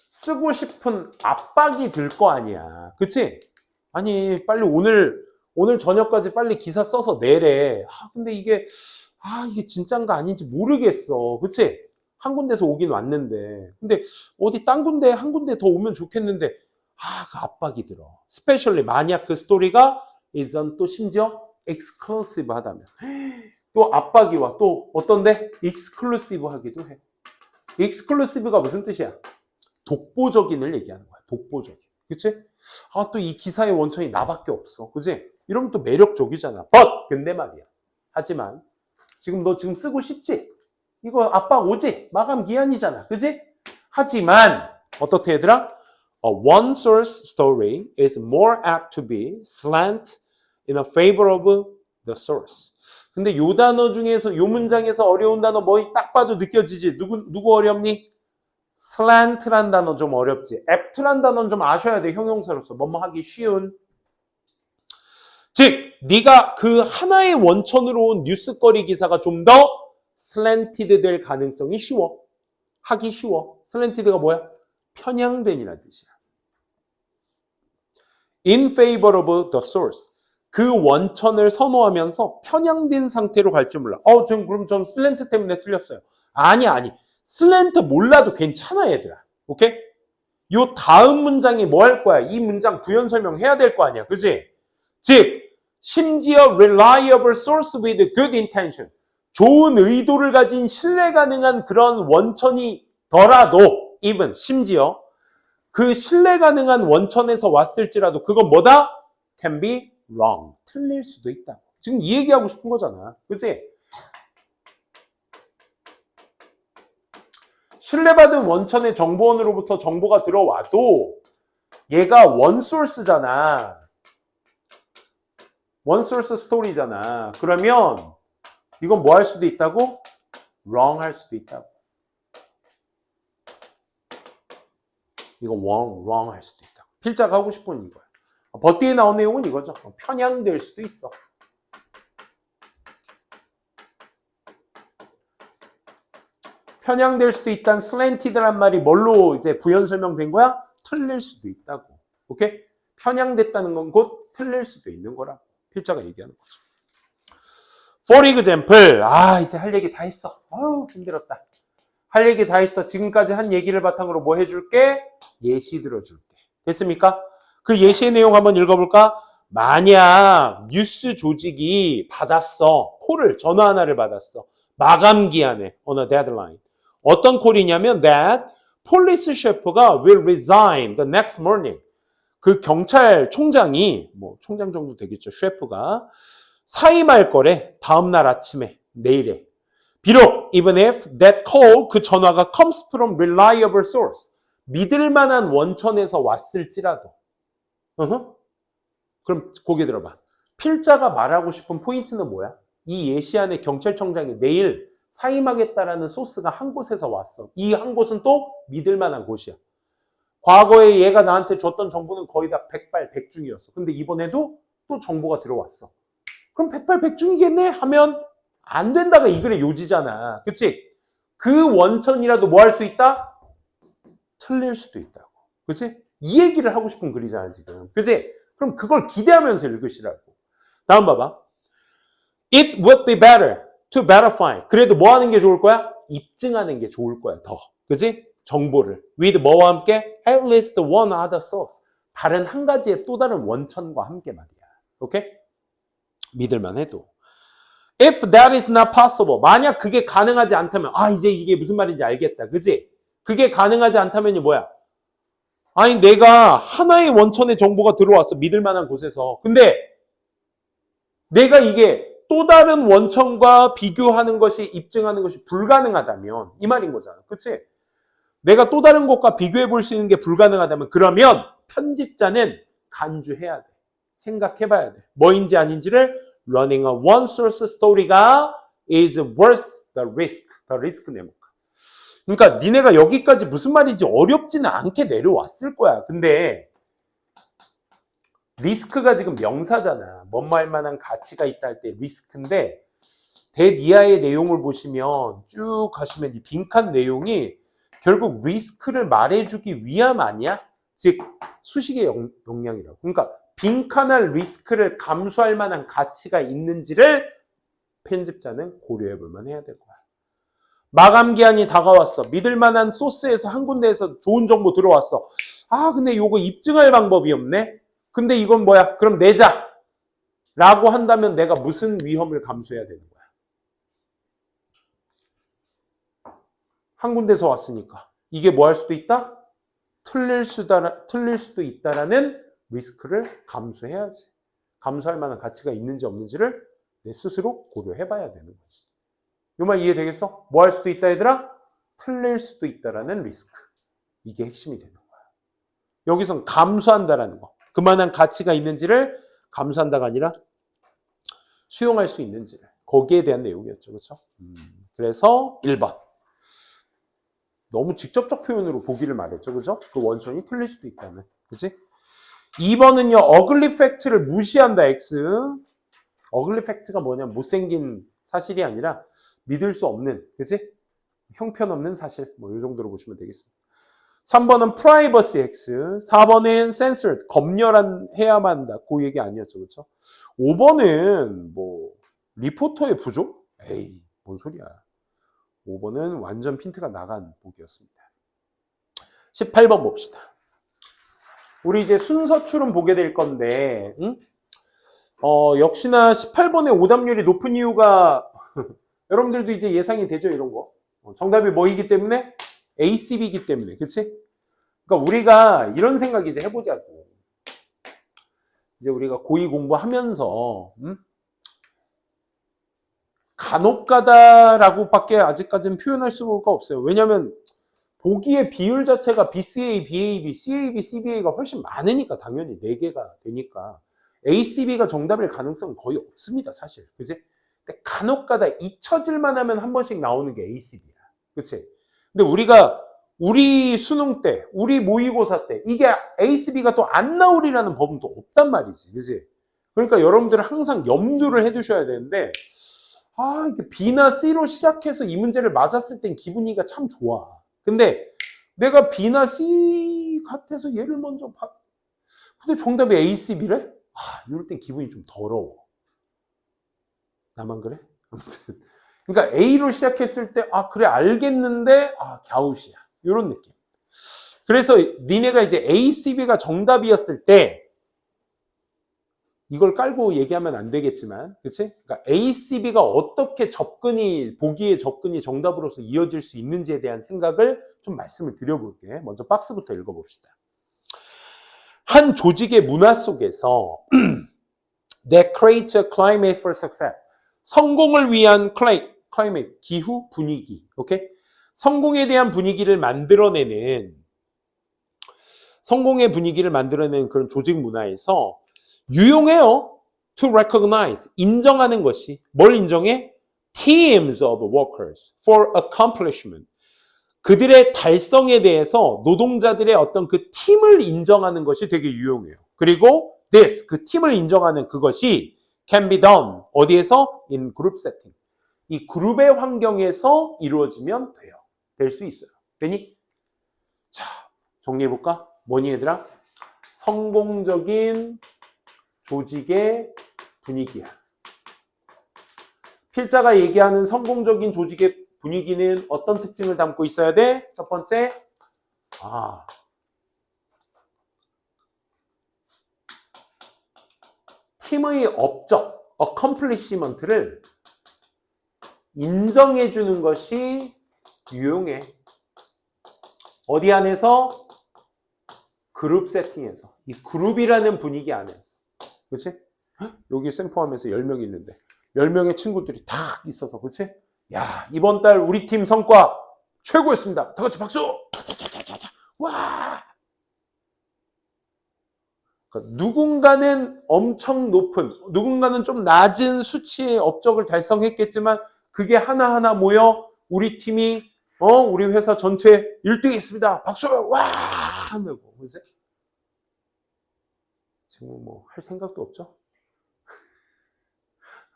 쓰고 싶은 압박이 들 거 아니야. 그치? 아니, 빨리 오늘 저녁까지 빨리 기사 써서 내래. 근데 이게 진짠가 아닌지 모르겠어. 그치? 한 군데서 오긴 왔는데. 근데 어디 딴 군데, 한 군데 더 오면 좋겠는데, 그 압박이 들어. 스페셜리 만약 그 스토리가 isn't 또 심지어 exclusive 하다면. 또 압박이 와. 또 어떤데? exclusive 하기도 해. exclusive가 무슨 뜻이야? 독보적인을 얘기하는 거야. 독보적인. 그치? 또 이 기사의 원천이 나밖에 없어. 그치? 이러면 또 매력적이잖아. 근데 말이야. 하지만 지금 너 지금 쓰고 싶지? 이거 압박 오지? 마감 기한이잖아. 그치? 하지만 어떻게 얘들아? A one source story is more apt to be slant in a favor of the source. 근데 요 단어 중에서 요 문장에서 어려운 단어 뭐 딱 봐도 느껴지지? 누구 어렵니? slant란 단어 좀 어렵지. apt란 단어는 좀 아셔야 돼. 형용사로서 뭐뭐 하기 쉬운. 즉 네가 그 하나의 원천으로 온 뉴스거리 기사가 좀 더 slanted 될 가능성이 쉬워. 하기 쉬워. slanted가 뭐야? 편향된이라는 뜻이야. in favor of the source. 그 원천을 선호하면서 편향된 상태로 갈지 몰라. 그럼 전 슬랜트 때문에 틀렸어요. 아니. 슬랜트 몰라도 괜찮아, 얘들아. 오케이? 요 다음 문장이 뭐 할 거야? 이 문장 부연 설명해야 될 거 아니야. 그지? 즉, 심지어 reliable source with good intention. 좋은 의도를 가진 신뢰 가능한 그런 원천이더라도, even, 심지어, 그 신뢰 가능한 원천에서 왔을지라도 그건 뭐다? can be wrong. 틀릴 수도 있다. 지금 이 얘기하고 싶은 거잖아. 그치? 신뢰받은 원천의 정보원으로부터 정보가 들어와도 얘가 원소스잖아. 원소스 스토리잖아. 그러면 이건 뭐 할 수도 있다고? wrong 할 수도 있다고. 이건 wrong 할 수도 있다고. 필자가 하고 싶은 이거야. 버티에 나온 내용은 이거죠. 편향될 수도 있어. 편향될 수도 있다는 슬랜티드란 말이 뭘로 이제 부연 설명된 거야? 틀릴 수도 있다고. 오케이? 편향됐다는 건 곧 틀릴 수도 있는 거라. 필자가 얘기하는 거죠. For example, 이제 할 얘기 다 했어. 힘들었다. 할 얘기 다 했어. 지금까지 한 얘기를 바탕으로 뭐 해줄게? 예시 들어줄게. 됐습니까? 그 예시의 내용 한번 읽어볼까? 만약 뉴스 조직이 받았어. 콜을, 전화 하나를 받았어. 마감 기한에, on a deadline. 어떤 콜이냐면 that police 셰프가 will resign the next morning. 그 경찰총장이, 뭐 총장 정도 되겠죠. 셰프가 사임할 거래. 다음날 아침에, 내일에. 비록 even if that call, 그 전화가 comes from reliable source. 믿을 만한 원천에서 왔을지라도. 그럼 고개 들어봐. 필자가 말하고 싶은 포인트는 뭐야? 이 예시 안에 경찰청장이 내일 사임하겠다라는 소스가 한 곳에서 왔어. 이 한 곳은 또 믿을 만한 곳이야. 과거에 얘가 나한테 줬던 정보는 거의 다 백발백중이었어. 근데 이번에도 또 정보가 들어왔어. 그럼 백발백중이겠네? 하면 안 된다가 이 글의 요지잖아. 그치? 그 원천이라도 뭐 할 수 있다? 틀릴 수도 있다고. 그치? 이 얘기를 하고 싶은 글이잖아, 지금. 그치? 그럼 그걸 기대하면서 읽으시라고. 다음 봐봐. It would be better to verify. 그래도 뭐 하는 게 좋을 거야? 입증하는 게 좋을 거야, 더. 그치? 정보를. with 뭐와 함께? at least one other source. 다른 한 가지의 또 다른 원천과 함께 말이야. 오케이? 믿을만 해도. If that is not possible. 만약 그게 가능하지 않다면, 이제 이게 무슨 말인지 알겠다. 그치? 그게 가능하지 않다면이 뭐야? 아니, 내가 하나의 원천의 정보가 들어왔어. 믿을 만한 곳에서. 근데 내가 이게 또 다른 원천과 비교하는 것이, 입증하는 것이 불가능하다면, 이 말인 거잖아. 그치? 내가 또 다른 곳과 비교해 볼 수 있는 게 불가능하다면, 그러면 편집자는 간주해야 돼. 생각해 봐야 돼. 뭐인지 아닌지를 running a one source story가 is worth the risk. the risk 네모가. 그러니까 니네가 여기까지 무슨 말인지 어렵지는 않게 내려왔을 거야. 근데 리스크가 지금 명사잖아. 뭔 말만한 가치가 있다 할 때 리스크인데 that 이하의 내용을 보시면 쭉 가시면 이 빈칸 내용이 결국 리스크를 말해주기 위함 아니야? 즉 수식의 역량이라고. 그러니까 빈칸할 리스크를 감수할 만한 가치가 있는지를 편집자는 고려해 볼 만 해야 될 거야. 마감 기한이 다가왔어. 믿을 만한 소스에서 한 군데에서 좋은 정보 들어왔어. 근데 이거 입증할 방법이 없네. 근데 이건 뭐야? 그럼 내자. 라고 한다면 내가 무슨 위험을 감수해야 되는 거야? 한 군데서 왔으니까. 이게 뭐 할 수도 있다? 틀릴 수도 있다라는 리스크를 감수해야지. 감수할 만한 가치가 있는지 없는지를 내 스스로 고려해 봐야 되는 거지. 이 말 이해되겠어? 뭐 할 수도 있다 얘들아? 틀릴 수도 있다라는 리스크. 이게 핵심이 되는 거야. 여기선 감수한다라는 거. 그만한 가치가 있는지를 감수한다가 아니라 수용할 수 있는지를. 거기에 대한 내용이었죠. 그렇죠? 그래서 1번. 너무 직접적 표현으로 보기를 말했죠. 그죠? 그 원천이 틀릴 수도 있다는. 그치? 2번은요. 어글리 팩트를 무시한다. X. 어글리 팩트가 뭐냐? 못생긴 사실이 아니라 믿을 수 없는. 그치? 형편없는 사실. 뭐 이 정도로 보시면 되겠습니다. 3번은 프라이버시 X. 4번은 censored. 검열해야만 한다. 그 얘기 아니었죠. 그렇죠? 5번은 뭐 리포터의 부족? 에이, 뭔 소리야. 5번은 완전 핀트가 나간 보기였습니다. 18번 봅시다. 우리 이제 순서출은 보게 될 건데, 역시나 18번의 오답률이 높은 이유가 여러분들도 이제 예상이 되죠, 이런 거. 정답이 뭐이기 때문에? ACB이기 때문에, 그치? 그러니까 우리가 이런 생각 이제 해보자고. 이제 우리가 고2 공부하면서, 간혹가다라고밖에 아직까지는 표현할 수가 없어요. 왜냐하면 보기의 비율 자체가 BCA, BAB, CAB, CBA가 훨씬 많으니까 당연히 4개가 되니까 ACB가 정답일 가능성은 거의 없습니다. 사실. 그치? 근데 간혹가다 잊혀질만 하면 한 번씩 나오는 게 ACB야. 그치? 근데 우리 수능 때, 우리 모의고사 때 이게 ACB가 또 안 나오리라는 법은 또 없단 말이지. 그치? 그러니까 여러분들은 항상 염두를 해두셔야 되는데 이게 B나 C로 시작해서 이 문제를 맞았을 땐 기분이가 참 좋아. 근데 내가 B나 C 같아서 얘를 먼저 근데 정답이 A, C, B래? 이럴 땐 기분이 좀 더러워. 나만 그래? 아무튼. 그러니까 A로 시작했을 때, 그래, 알겠는데, 갸웃이야. 이런 느낌. 그래서 니네가 이제 A, C, B가 정답이었을 때, 이걸 깔고 얘기하면 안 되겠지만, 그치? 그러니까 A, C, B가 어떻게 보기에 접근이 정답으로서 이어질 수 있는지에 대한 생각을 좀 말씀을 드려볼게. 먼저 박스부터 읽어봅시다. 한 조직의 문화 속에서 that creates a climate for success. 성공을 위한 climate, 기후, 분위기. 오케이? 성공에 대한 분위기를 만들어내는 그런 조직 문화에서 유용해요. to recognize, 인정하는 것이. 뭘 인정해? teams of workers for accomplishment. 그들의 달성에 대해서 노동자들의 어떤 그 팀을 인정하는 것이 되게 유용해요. 그리고 this, 그 팀을 인정하는 그것이 can be done. 어디에서? in group setting. 이 그룹의 환경에서 이루어지면 돼요. 될 수 있어요. 되니? 자, 정리해볼까? 뭐니 얘들아? 성공적인 조직의 분위기야. 필자가 얘기하는 성공적인 조직의 분위기는 어떤 특징을 담고 있어야 돼? 첫 번째, 팀의 업적, accomplishment를 인정해주는 것이 유용해. 어디 안에서? 그룹 세팅에서. 이 그룹이라는 분위기 안에서. 그치? 여기 샘플하면서 10명이 있는데 10명의 친구들이 다 있어서, 그치? 야, 이번 달 우리 팀 성과 최고였습니다. 다 같이 박수! 와! 그러니까 누군가는 엄청 높은, 누군가는 좀 낮은 수치의 업적을 달성했겠지만 그게 하나하나 모여 우리 팀이 우리 회사 전체 1등 했습니다. 박수! 와! 하고, 그치? 지금 뭐 할 생각도 없죠?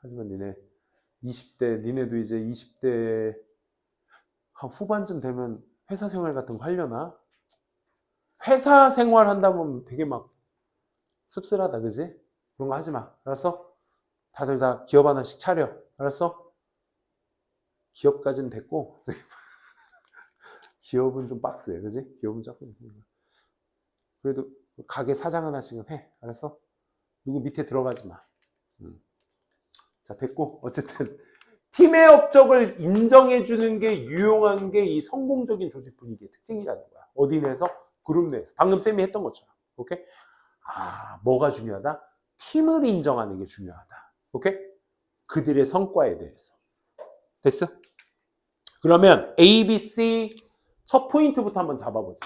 하지만 니네도 이제 20대 한 후반쯤 되면 회사 생활 같은 거 하려나? 회사 생활 한다 보면 되게 막 씁쓸하다, 그지? 그런 거 하지 마. 알았어? 다들 다 기업 하나씩 차려. 알았어? 기업까지는 됐고 기업은 좀 빡세요, 그지? 기업은 조금. 그래도 가게 사장 하나씩은 해. 알았어? 누구 밑에 들어가지 마. 자, 됐고. 어쨌든 팀의 업적을 인정해주는 게 유용한 게 이 성공적인 조직 분위기의 특징이라는 거야. 어디 내에서? 그룹 내에서. 방금 쌤이 했던 것처럼. 오케이? 뭐가 중요하다? 팀을 인정하는 게 중요하다. 오케이? 그들의 성과에 대해서. 됐어? 그러면 A, B, C 첫 포인트부터 한번 잡아보자.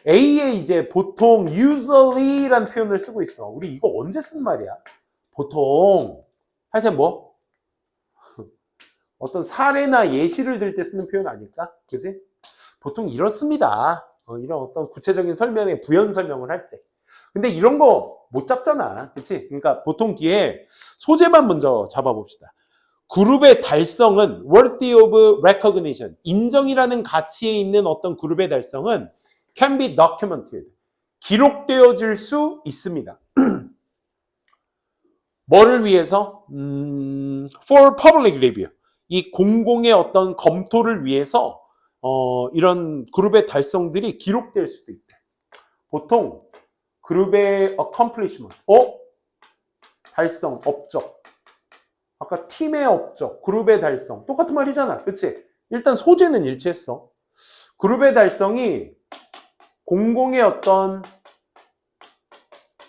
A에 이제 보통 usually라는 표현을 쓰고 있어. 우리 이거 언제 쓴 말이야? 보통 할 때 뭐? 어떤 사례나 예시를 들 때 쓰는 표현 아닐까? 그지? 보통 이렇습니다. 이런 어떤 구체적인 설명에 부연 설명을 할 때. 근데 이런 거 못 잡잖아. 그치? 그러니까 보통 뒤에 소재만 먼저 잡아봅시다. 그룹의 달성은 worthy of recognition. 인정이라는 가치에 있는 어떤 그룹의 달성은 can be documented. 기록되어질 수 있습니다. 뭐를 위해서? for public review. 이 공공의 어떤 검토를 위해서 이런 그룹의 달성들이 기록될 수도 있대. 보통 그룹의 accomplishment, 달성, 업적. 아까 팀의 업적, 그룹의 달성. 똑같은 말이잖아. 그치? 일단 소재는 일치했어. 그룹의 달성이 공공의 어떤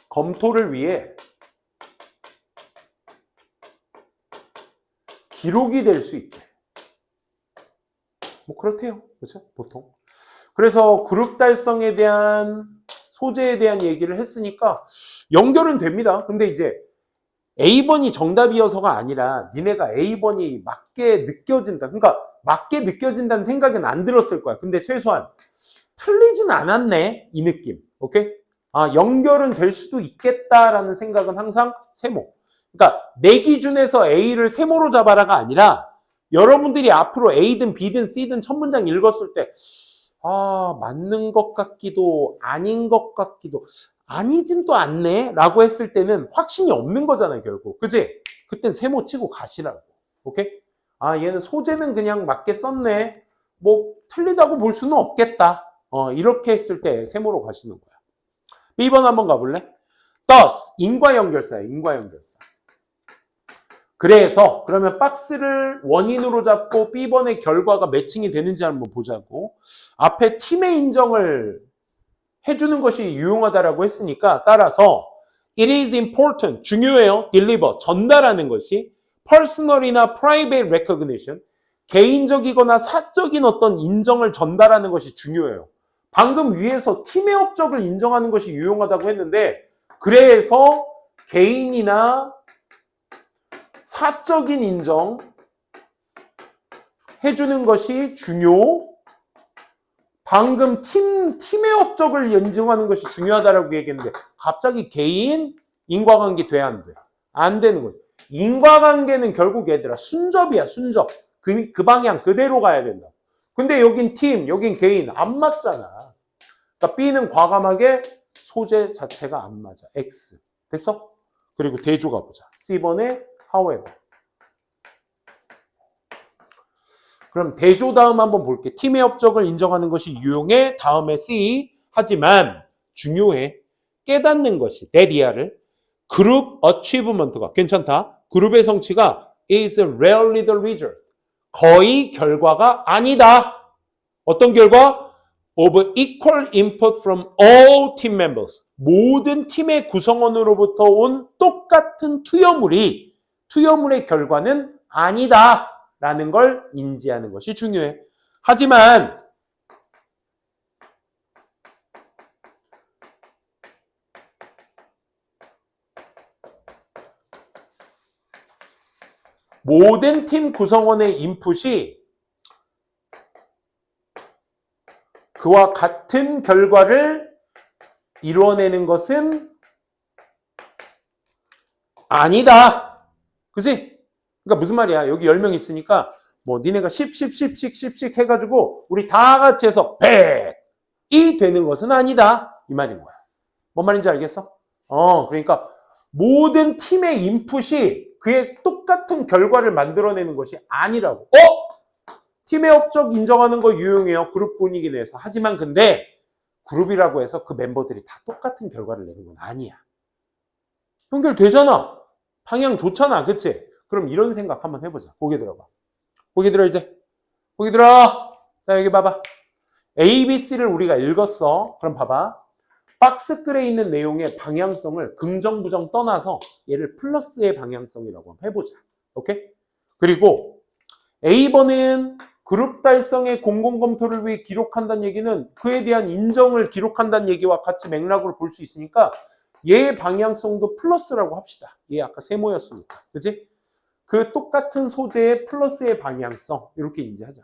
검토를 위해 기록이 될 수 있대. 뭐 그렇대요. 그렇죠? 보통. 그래서 그룹 달성에 대한 소재에 대한 얘기를 했으니까 연결은 됩니다. 근데 이제 A번이 정답이어서가 아니라 니네가 A번이 맞게 느껴진다. 그러니까 맞게 느껴진다는 생각은 안 들었을 거야. 근데 최소한 틀리진 않았네. 이 느낌. 오케이? 연결은 될 수도 있겠다라는 생각은 항상 세모. 그러니까 내 기준에서 A를 세모로 잡아라가 아니라 여러분들이 앞으로 A든 B든 C든 첫 문장 읽었을 때 맞는 것 같기도 아닌 것 같기도 아니진 또 않네 라고 했을 때는 확신이 없는 거잖아요 결국. 그치? 그땐 세모 치고 가시라고. 오케이? 얘는 소재는 그냥 맞게 썼네. 뭐 틀리다고 볼 수는 없겠다. 이렇게 했을 때 세모로 가시는 거야. B번 한번 가볼래? thus 인과연결사야. 인과연결사. 그래서 그러면 박스를 원인으로 잡고 B번의 결과가 매칭이 되는지 한번 보자고. 앞에 팀의 인정을 해주는 것이 유용하다라고 했으니까 따라서 it is important, 중요해요. deliver, 전달하는 것이 personal이나 private recognition, 개인적이거나 사적인 어떤 인정을 전달하는 것이 중요해요. 방금 위에서 팀의 업적을 인정하는 것이 유용하다고 했는데 그래서 개인이나 사적인 인정 해주는 것이 중요. 방금 팀의 업적을 인정하는 것이 중요하다라고 얘기했는데 갑자기 개인 인과관계 돼야 안 돼? 안 되는 거죠. 인과관계는 결국 얘들아 순접이야. 순접. 그 방향 그대로 가야 된다. 근데 여긴 팀, 여긴 개인 안 맞잖아. 그러니까 B는 과감하게 소재 자체가 안 맞아. X. 됐어? 그리고 대조 가보자. C번에 however. 그럼 대조 다음 한번 볼게. 팀의 업적을 인정하는 것이 유용해. 다음에 C. 하지만 중요해. 깨닫는 것이 데리아를 그룹 achievement가 괜찮다. 그룹의 성취가 is rarely the result. 거의 결과가 아니다. 어떤 결과? Of equal input from all team members. 모든 팀의 구성원으로부터 온 똑같은 투여물의 결과는 아니다. 라는 걸 인지하는 것이 중요해. 하지만 모든 팀 구성원의 인풋이 그와 같은 결과를 이루어내는 것은 아니다. 그치? 그러니까 무슨 말이야? 여기 10명 있으니까 뭐 니네가 10 해가지고 우리 다 같이 해서 100이 되는 것은 아니다. 이 말인 거야. 뭔 말인지 알겠어? 그러니까 모든 팀의 인풋이 그의 똑같은 결과를 만들어내는 것이 아니라고. 팀의 업적 인정하는 거 유용해요. 그룹 분위기 내에서. 하지만 근데 그룹이라고 해서 그 멤버들이 다 똑같은 결과를 내는 건 아니야. 연결되잖아. 방향 좋잖아. 그치? 그럼 이런 생각 한번 해보자. 고개 들어봐. 고개 들어 이제. 고개 들어. 자 여기 봐봐. A, B, C를 우리가 읽었어. 그럼 봐봐. 박스글에 있는 내용의 방향성을 긍정, 부정 떠나서 얘를 플러스의 방향성이라고 한번 해보자. 오케이? 그리고 A번은 그룹 달성의 공공검토를 위해 기록한다는 얘기는 그에 대한 인정을 기록한다는 얘기와 같이 맥락으로 볼 수 있으니까 얘의 방향성도 플러스라고 합시다. 얘 아까 세모였으니까. 그치? 그 똑같은 소재의 플러스의 방향성 이렇게 인지하자.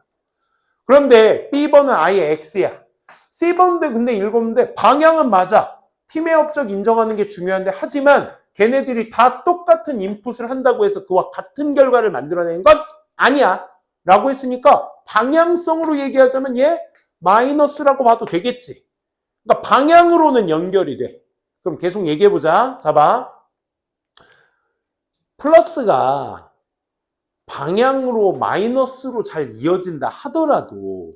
그런데 B번은 아예 X야. C번도 근데 읽었는데 방향은 맞아. 팀의 업적 인정하는 게 중요한데 하지만 걔네들이 다 똑같은 인풋을 한다고 해서 그와 같은 결과를 만들어내는 건 아니야. 라고 했으니까 방향성으로 얘기하자면 얘 마이너스라고 봐도 되겠지. 그러니까 방향으로는 연결이 돼. 그럼 계속 얘기해보자. 자 봐. 플러스가 방향으로 마이너스로 잘 이어진다 하더라도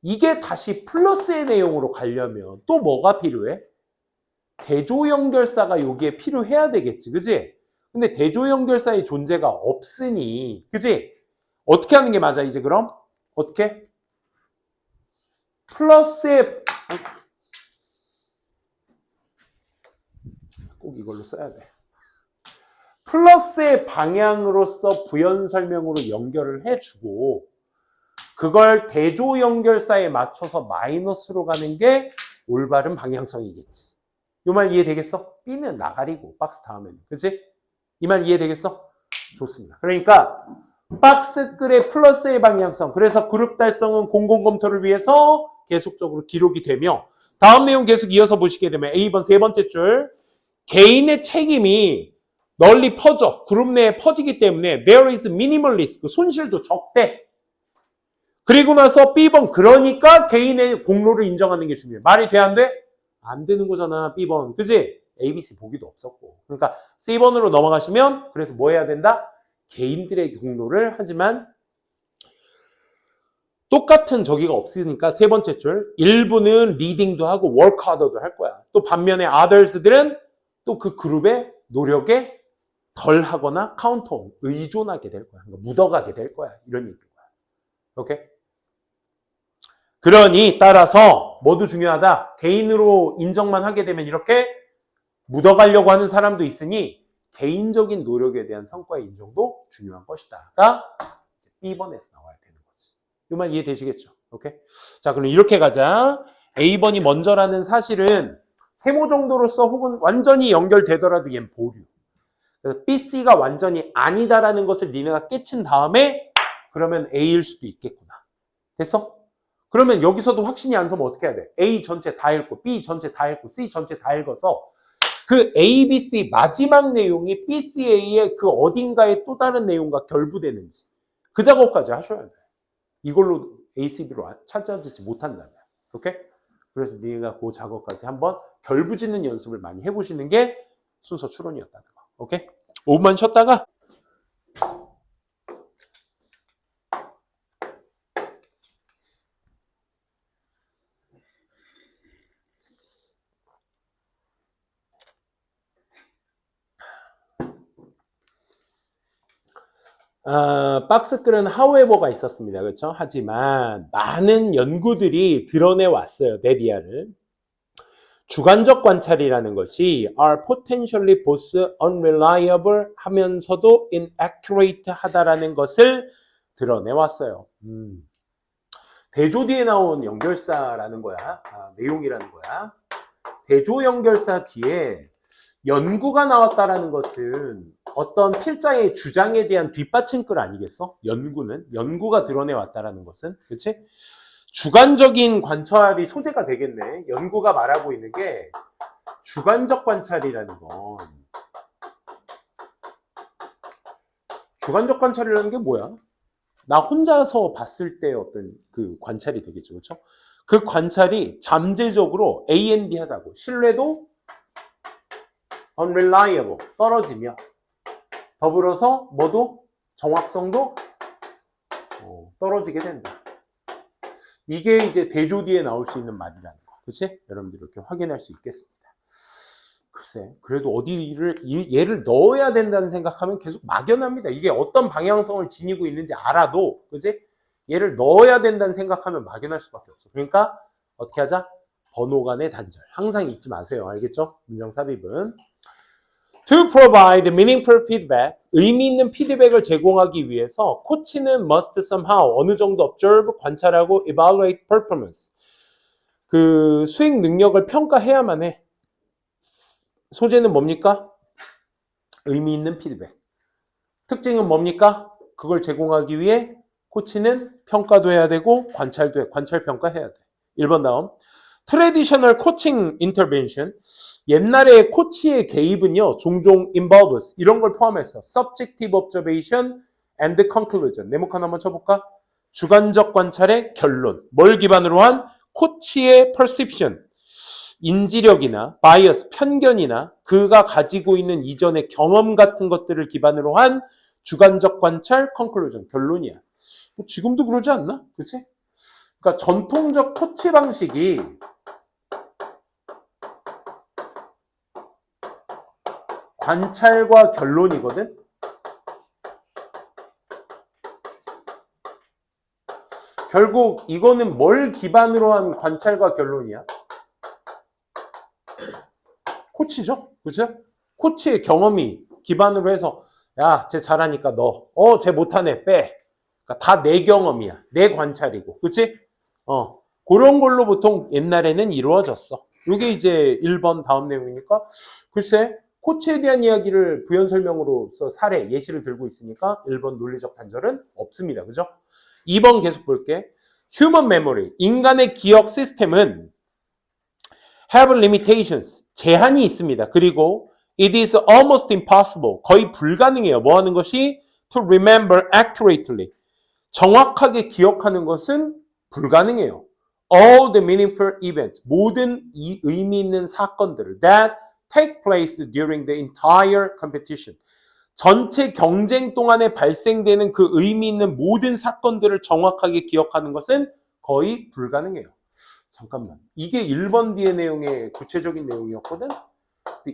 이게 다시 플러스의 내용으로 가려면 또 뭐가 필요해? 대조연결사가 여기에 필요해야 되겠지. 그지? 근데 대조연결사의 존재가 없으니 그지? 어떻게 하는 게 맞아 이제 그럼? 어떻게? 플러스의 꼭 이걸로 써야 돼. 플러스의 방향으로서 부연 설명으로 연결을 해주고 그걸 대조 연결사에 맞춰서 마이너스로 가는 게 올바른 방향성이겠지. 이 말 이해되겠어? B는 나가리고 박스 다음에는. 그치? 이 말 이해되겠어? 좋습니다. 그러니까 박스글의 플러스의 방향성. 그래서 그룹 달성은 공공검토를 위해서 계속적으로 기록이 되며 다음 내용 계속 이어서 보시게 되면 A번 세 번째 줄 개인의 책임이 널리 퍼져. 그룹 내에 퍼지기 때문에 there is minimal risk. 손실도 적대. 그리고 나서 B번. 그러니까 개인의 공로를 인정하는 게 중요해. 말이 돼, 안 돼? 안 되는 거잖아, B번. 그지? ABC 보기도 없었고. 그러니까 C번으로 넘어가시면 그래서 뭐 해야 된다? 개인들의 공로를 하지만 똑같은 저기가 없으니까 세 번째 줄 일부는 리딩도 하고 워크하더도 할 거야. 또 반면에 others들은 또 그 그룹의 노력에 덜 하거나 카운터 의존하게 될 거야. 그러니까 묻어가게 될 거야. 이런 얘기인 거야. 오케이? 그러니 따라서 뭐도 중요하다. 개인으로 인정만 하게 되면 이렇게 묻어가려고 하는 사람도 있으니 개인적인 노력에 대한 성과의 인정도 중요한 것이다가 B번에서 나와야 되는 거지. 이 말 이해되시겠죠? 오케이? 자, 그럼 이렇게 가자. A번이 먼저라는 사실은 세모 정도로서 혹은 완전히 연결되더라도 얜 보류. 그래서 B, C가 완전히 아니다라는 것을 니네가 깨친 다음에 그러면 A일 수도 있겠구나. 됐어? 그러면 여기서도 확신이 안 서면 어떻게 해야 돼? A 전체 다 읽고 B 전체 다 읽고 C 전체 다 읽어서 그 A, B, C 마지막 내용이 B, C, A의 그 어딘가에 또 다른 내용과 결부되는지 그 작업까지 하셔야 돼. 이걸로 A, C, B로 찾아지지 못한다면. 오케이? 그래서 네가 그 작업까지 한번 결부짓는 연습을 많이 해보시는 게 순서 추론이었다는 거. 오케이? 5분만 쉬었다가 박스글은 however가 있었습니다. 그렇죠? 하지만 많은 연구들이 드러내 왔어요. 메디아를. 주관적 관찰이라는 것이 are potentially both unreliable 하면서도 inaccurate 하다라는 것을 드러내 왔어요. 대조 뒤에 나온 연결사라는 거야. 내용이라는 거야. 대조 연결사 뒤에 연구가 나왔다라는 것은 어떤 필자의 주장에 대한 뒷받침글 아니겠어? 연구가 드러내 왔다라는 것은, 그렇지? 주관적인 관찰이 소재가 되겠네. 연구가 말하고 있는 게 주관적 관찰이라는 건 주관적 관찰이라는 게 뭐야? 나 혼자서 봤을 때 어떤 그 관찰이 되겠죠, 그렇죠? 그 관찰이 잠재적으로 A and B 하다고 신뢰도 unreliable 떨어지며 더불어서 뭐도 정확성도 떨어지게 된다. 이게 이제 대조 뒤에 나올 수 있는 말이라는 거. 그치? 여러분들 이렇게 확인할 수 있겠습니다. 글쎄, 그래도 얘를 넣어야 된다는 생각하면 계속 막연합니다. 이게 어떤 방향성을 지니고 있는지 알아도, 그치? 얘를 넣어야 된다는 생각하면 막연할 수밖에 없어. 그러니까 어떻게 하자? 번호 간의 단절. 항상 잊지 마세요. 알겠죠? 문장 삽입은. To provide meaningful feedback, 의미 있는 피드백을 제공하기 위해서 코치는 must somehow 어느 정도 observe, 관찰하고 evaluate performance. 그 수행 능력을 평가해야만 해. 소재는 뭡니까? 의미 있는 피드백. 특징은 뭡니까? 그걸 제공하기 위해 코치는 평가도 해야 되고 관찰도 해. 관찰 평가해야 돼. 1번 다음. 트래디셔널 코칭 인터벤션. 옛날에 코치의 개입은요, 종종 involves 이런 걸 포함했어. subjective observation and conclusion. 네모칸 한번 쳐볼까? 주관적 관찰의 결론. 뭘 기반으로 한? 코치의 perception. 인지력이나 bias, 편견이나 그가 가지고 있는 이전의 경험 같은 것들을 기반으로 한 주관적 관찰, conclusion. 결론이야. 뭐 지금도 그러지 않나? 그치? 그러니까 전통적 코치 방식이 관찰과 결론이거든? 결국 이거는 뭘 기반으로 한 관찰과 결론이야? 코치죠? 그죠? 코치의 경험이 기반으로 해서 야, 쟤 잘하니까 쟤 못하네, 빼. 그러니까 다 내 경험이야. 내 관찰이고. 그치? 그런 걸로 보통 옛날에는 이루어졌어. 이게 이제 1번 다음 내용이니까 글쎄 코치에 대한 이야기를 부연 설명으로서 사례, 예시를 들고 있으니까 1번 논리적 단절은 없습니다. 그죠? 2번 계속 볼게. Human memory, 인간의 기억 시스템은 have limitations, 제한이 있습니다. 그리고 It is almost impossible. 거의 불가능해요. 뭐 하는 것이? To remember accurately. 정확하게 기억하는 것은 불가능해요. All the meaningful events. 모든 이 의미 있는 사건들을 that take place during the entire competition. 전체 경쟁 동안에 발생되는 그 의미 있는 모든 사건들을 정확하게 기억하는 것은 거의 불가능해요. 잠깐만. 이게 1번 뒤의 내용의 구체적인 내용이었거든?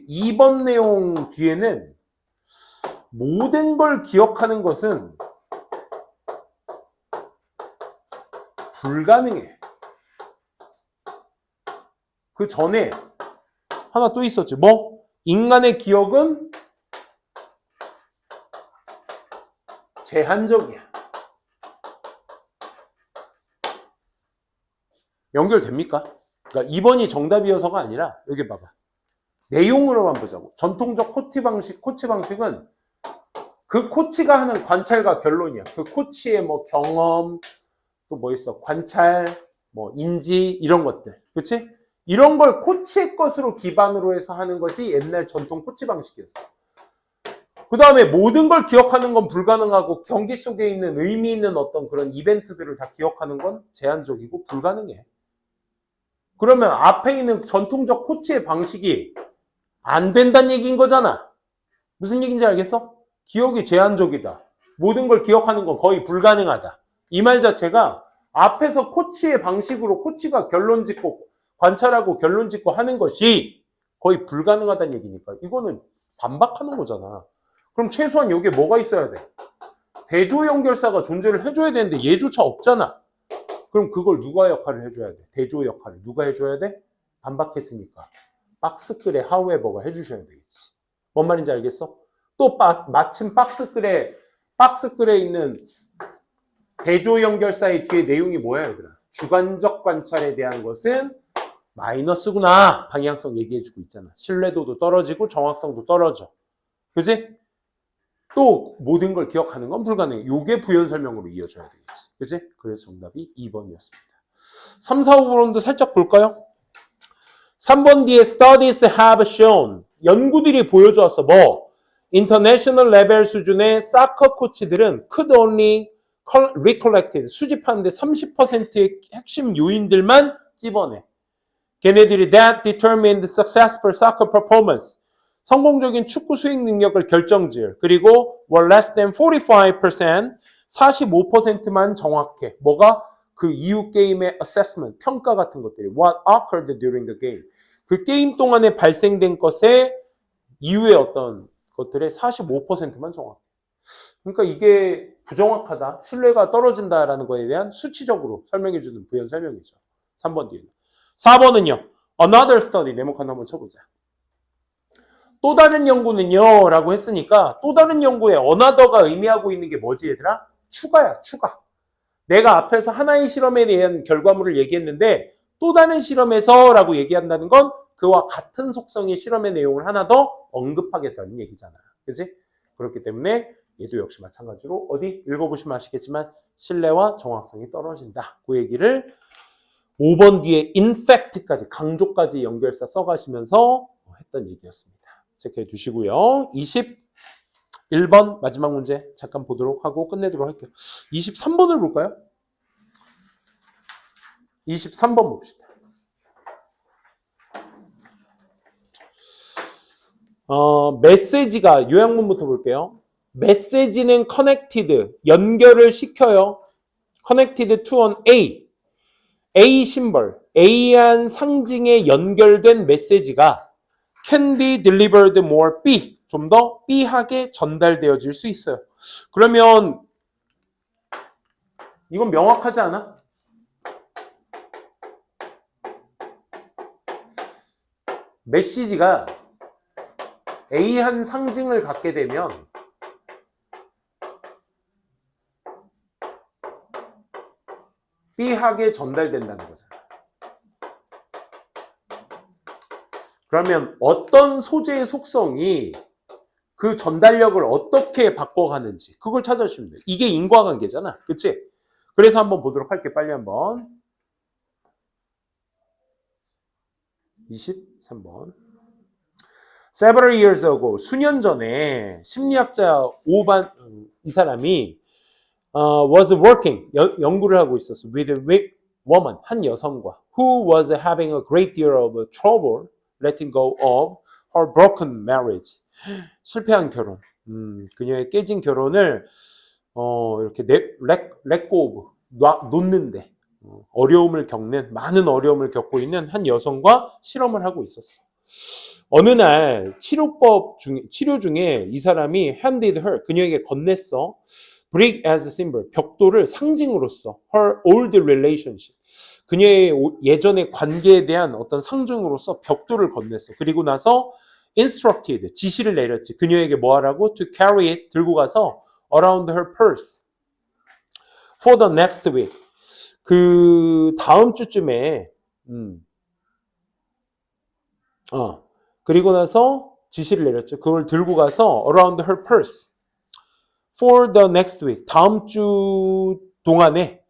2번 내용 뒤에는 모든 걸 기억하는 것은 불가능해. 그 전에 하나 또 있었지. 뭐? 인간의 기억은 제한적이야. 연결됩니까? 그러니까 2번이 정답이어서가 아니라 여기 봐봐. 내용으로만 보자고. 전통적 코치 방식은 그 코치가 하는 관찰과 결론이야. 그 코치의 뭐 경험, 또 뭐 있어? 관찰, 뭐 인지 이런 것들. 그렇지? 이런 걸 코치의 것으로 기반으로 해서 하는 것이 옛날 전통 코치 방식이었어. 그 다음에 모든 걸 기억하는 건 불가능하고 경기 속에 있는 의미 있는 어떤 그런 이벤트들을 다 기억하는 건 제한적이고 불가능해. 그러면 앞에 있는 전통적 코치의 방식이 안 된다는 얘기인 거잖아. 무슨 얘기인지 알겠어? 기억이 제한적이다. 모든 걸 기억하는 건 거의 불가능하다. 이 말 자체가 앞에서 코치의 방식으로 코치가 결론 짓고 관찰하고 결론 짓고 하는 것이 거의 불가능하다는 얘기니까 이거는 반박하는 거잖아. 그럼 최소한 여기에 뭐가 있어야 돼? 대조 연결사가 존재를 해줘야 되는데 얘조차 없잖아. 그럼 그걸 누가 역할을 해줘야 돼? 대조 역할을 누가 해줘야 돼? 반박했으니까 박스글의 however가 해주셔야 되겠지. 뭔 말인지 알겠어? 또 마침 박스글에 있는 대조 연결사의 뒤에 내용이 뭐야 얘들아? 주관적 관찰에 대한 것은 마이너스구나. 방향성 얘기해주고 있잖아. 신뢰도도 떨어지고 정확성도 떨어져. 그지? 또 모든 걸 기억하는 건 불가능해. 요게 부연 설명으로 이어져야 되겠지. 그지? 그래서 정답이 2번이었습니다. 3, 4, 5번도 살짝 볼까요? 3번 뒤에 studies have shown. 연구들이 보여주었어. 뭐? international 레벨 수준의 사커 코치들은 could only recollected. 수집하는데 30%의 핵심 요인들만 찝어내. 걔네들이 that determined successful soccer performance. 성공적인 축구 수행 능력을 결정지을. 그리고 were less than 45%, 45%만 정확해. 뭐가? 그 이후 게임의 assessment, 평가 같은 것들이 what occurred during the game. 그 게임 동안에 발생된 것의 이후의 어떤 것들의 45%만 정확해. 그러니까 이게 부정확하다, 신뢰가 떨어진다라는 거에 대한 수치적으로 설명해주는 부연 설명이죠. 3번 뒤에. 4번은요. Another study. 네모칸 한번 쳐보자. 또 다른 연구는요 라고 했으니까 또 다른 연구에 another가 의미하고 있는 게 뭐지 얘들아? 추가야. 추가. 내가 앞에서 하나의 실험에 대한 결과물을 얘기했는데 또 다른 실험에서 라고 얘기한다는 건 그와 같은 속성의 실험의 내용을 하나 더 언급하겠다는 얘기잖아. 그치? 그렇기 때문에 얘도 역시 마찬가지로 어디 읽어보시면 아시겠지만 신뢰와 정확성이 떨어진다. 그 얘기를 5번 뒤에 in fact까지 강조까지 연결사 써가시면서 했던 얘기였습니다. 체크해 두시고요. 21번 마지막 문제 잠깐 보도록 하고 끝내도록 할게요. 23번을 볼까요? 23번 봅시다. 메시지가 요약문부터 볼게요. 메시지는 connected, 연결을 시켜요. connected to an A. A 심벌, A한 상징에 연결된 메시지가 can be delivered more B, 좀 더 B하게 전달되어질 수 있어요. 그러면 이건 명확하지 않아? 메시지가 A한 상징을 갖게 되면 B하게 전달된다는 거잖아. 그러면 어떤 소재의 속성이 그 전달력을 어떻게 바꿔가는지 그걸 찾아주시면 돼요. 이게 인과관계잖아. 그치? 그래서 한번 보도록 할게. 빨리 한번. 23번. several years ago, 수년 전에 심리학자 5반 이 사람이 was working, 연구를 하고 있었어. with a woman, 한 여성과 who was having a great deal of trouble letting go of her broken marriage. 실패한 결혼. 그녀의 깨진 결혼을 이렇게 let go of, 놓는데 어려움을 겪는, 많은 어려움을 겪고 있는 한 여성과 실험을 하고 있었어. 어느 날 치료 중에 이 사람이 handed her, 그녀에게 건넸어. brick as a symbol, 벽돌을 상징으로서 her old relationship, 그녀의 예전의 관계에 대한 어떤 상징으로서 벽돌을 건넸어. 그리고 나서 instructed, 지시를 내렸지. 그녀에게 뭐 하라고? to carry it, 들고 가서 around her purse for the next week, 그 다음 주쯤에 그리고 나서 지시를 내렸죠. 그걸 들고 가서 around her purse for the next week, 다음 주 동안에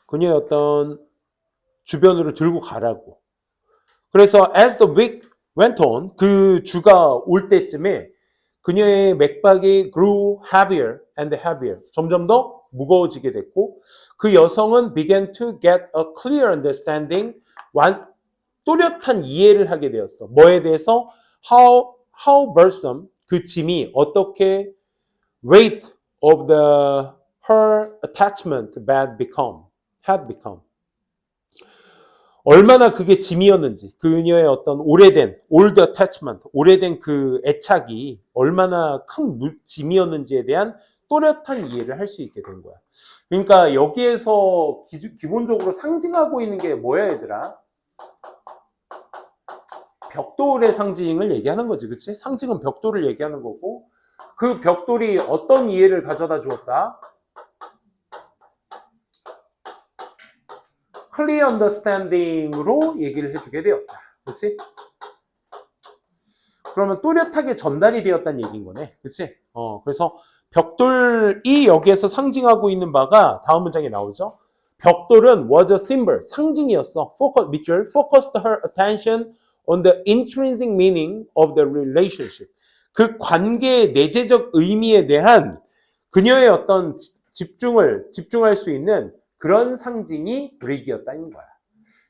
그녀의 어떤 주변으로 들고 가라고. 그래서 as the week went on, 그 주가 올 때쯤에 그녀의 맥박이 grew heavier and heavier, 점점 더 무거워지게 됐고, 그 여성은 began to get a clear understanding, 또렷한 이해를 하게 되었어. 뭐에 대해서? how burdensome, 그 짐이 어떻게 weight of her attachment had become. 얼마나 그게 짐이었는지, 그녀의 어떤 old attachment, 오래된 그 애착이 얼마나 큰 짐이었는지에 대한 또렷한 이해를 할 수 있게 된 거야. 그러니까 여기에서 기본적으로 상징하고 있는 게 뭐야, 얘들아? 벽돌의 상징을 얘기하는 거지, 그치? 상징은 벽돌을 얘기하는 거고, 그 벽돌이 어떤 이해를 가져다 주었다? clear understanding으로 얘기를 해주게 되었다. 그치? 그러면 또렷하게 전달이 되었다는 얘기인 거네. 그치? 그래서 벽돌이 여기에서 상징하고 있는 바가 다음 문장에 나오죠. 벽돌은 was a symbol, 상징이었어. 밑줄, focused her attention on the intrinsic meaning of the relationship. 그 관계의 내재적 의미에 대한 그녀의 어떤 집중할 수 있는 그런 상징이 브릭이었다는 거야.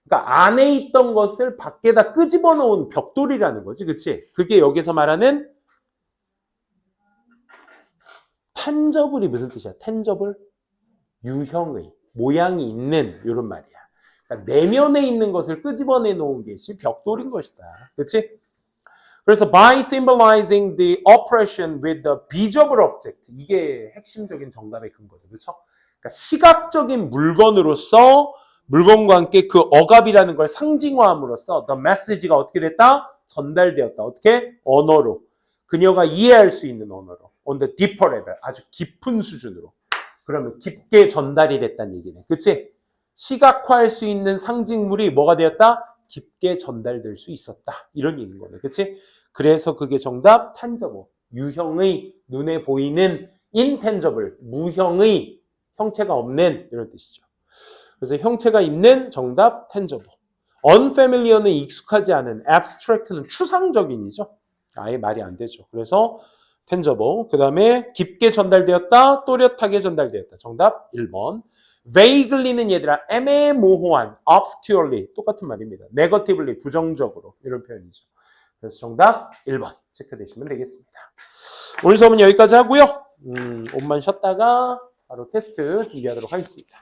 그러니까 안에 있던 것을 밖에다 끄집어 놓은 벽돌이라는 거지, 그치? 그게 여기서 말하는 tangible 이 무슨 뜻이야? tangible? 유형의, 모양이 있는 이런 말이야. 그러니까 내면에 있는 것을 끄집어내 놓은 것이 벽돌인 것이다. 그치? 그래서 by symbolizing the oppression with the visible object, 이게 핵심적인 정답의 근거죠. 그렇죠? 그러니까 시각적인 물건으로서 물건과 함께 그 억압이라는 걸 상징화함으로써 the message가 어떻게 됐다? 전달되었다. 어떻게? 언어로. 그녀가 이해할 수 있는 언어로. on the deeper level, 아주 깊은 수준으로. 그러면 깊게 전달이 됐다는 얘기네. 그치? 시각화할 수 있는 상징물이 뭐가 되었다? 깊게 전달될 수 있었다. 이런 얘기인 거네. 그치? 그래서 그게 정답, tangible. 유형의, 눈에 보이는 intangible, 무형의, 형체가 없는 이런 뜻이죠. 그래서 형체가 있는 정답, tangible. unfamiliar는 익숙하지 않은, abstract는 추상적인이죠. 아예 말이 안 되죠. 그래서 tangible. 그 다음에 깊게 전달되었다, 또렷하게 전달되었다. 정답 1번. vaguely는 얘들아 애매모호한, obscurely 똑같은 말입니다. negatively 부정적으로 이런 표현이죠. 그래서 정답 1번 체크되시면 되겠습니다. 오늘 수업은 여기까지 하고요. 5분만 쉬었다가 바로 테스트 준비하도록 하겠습니다.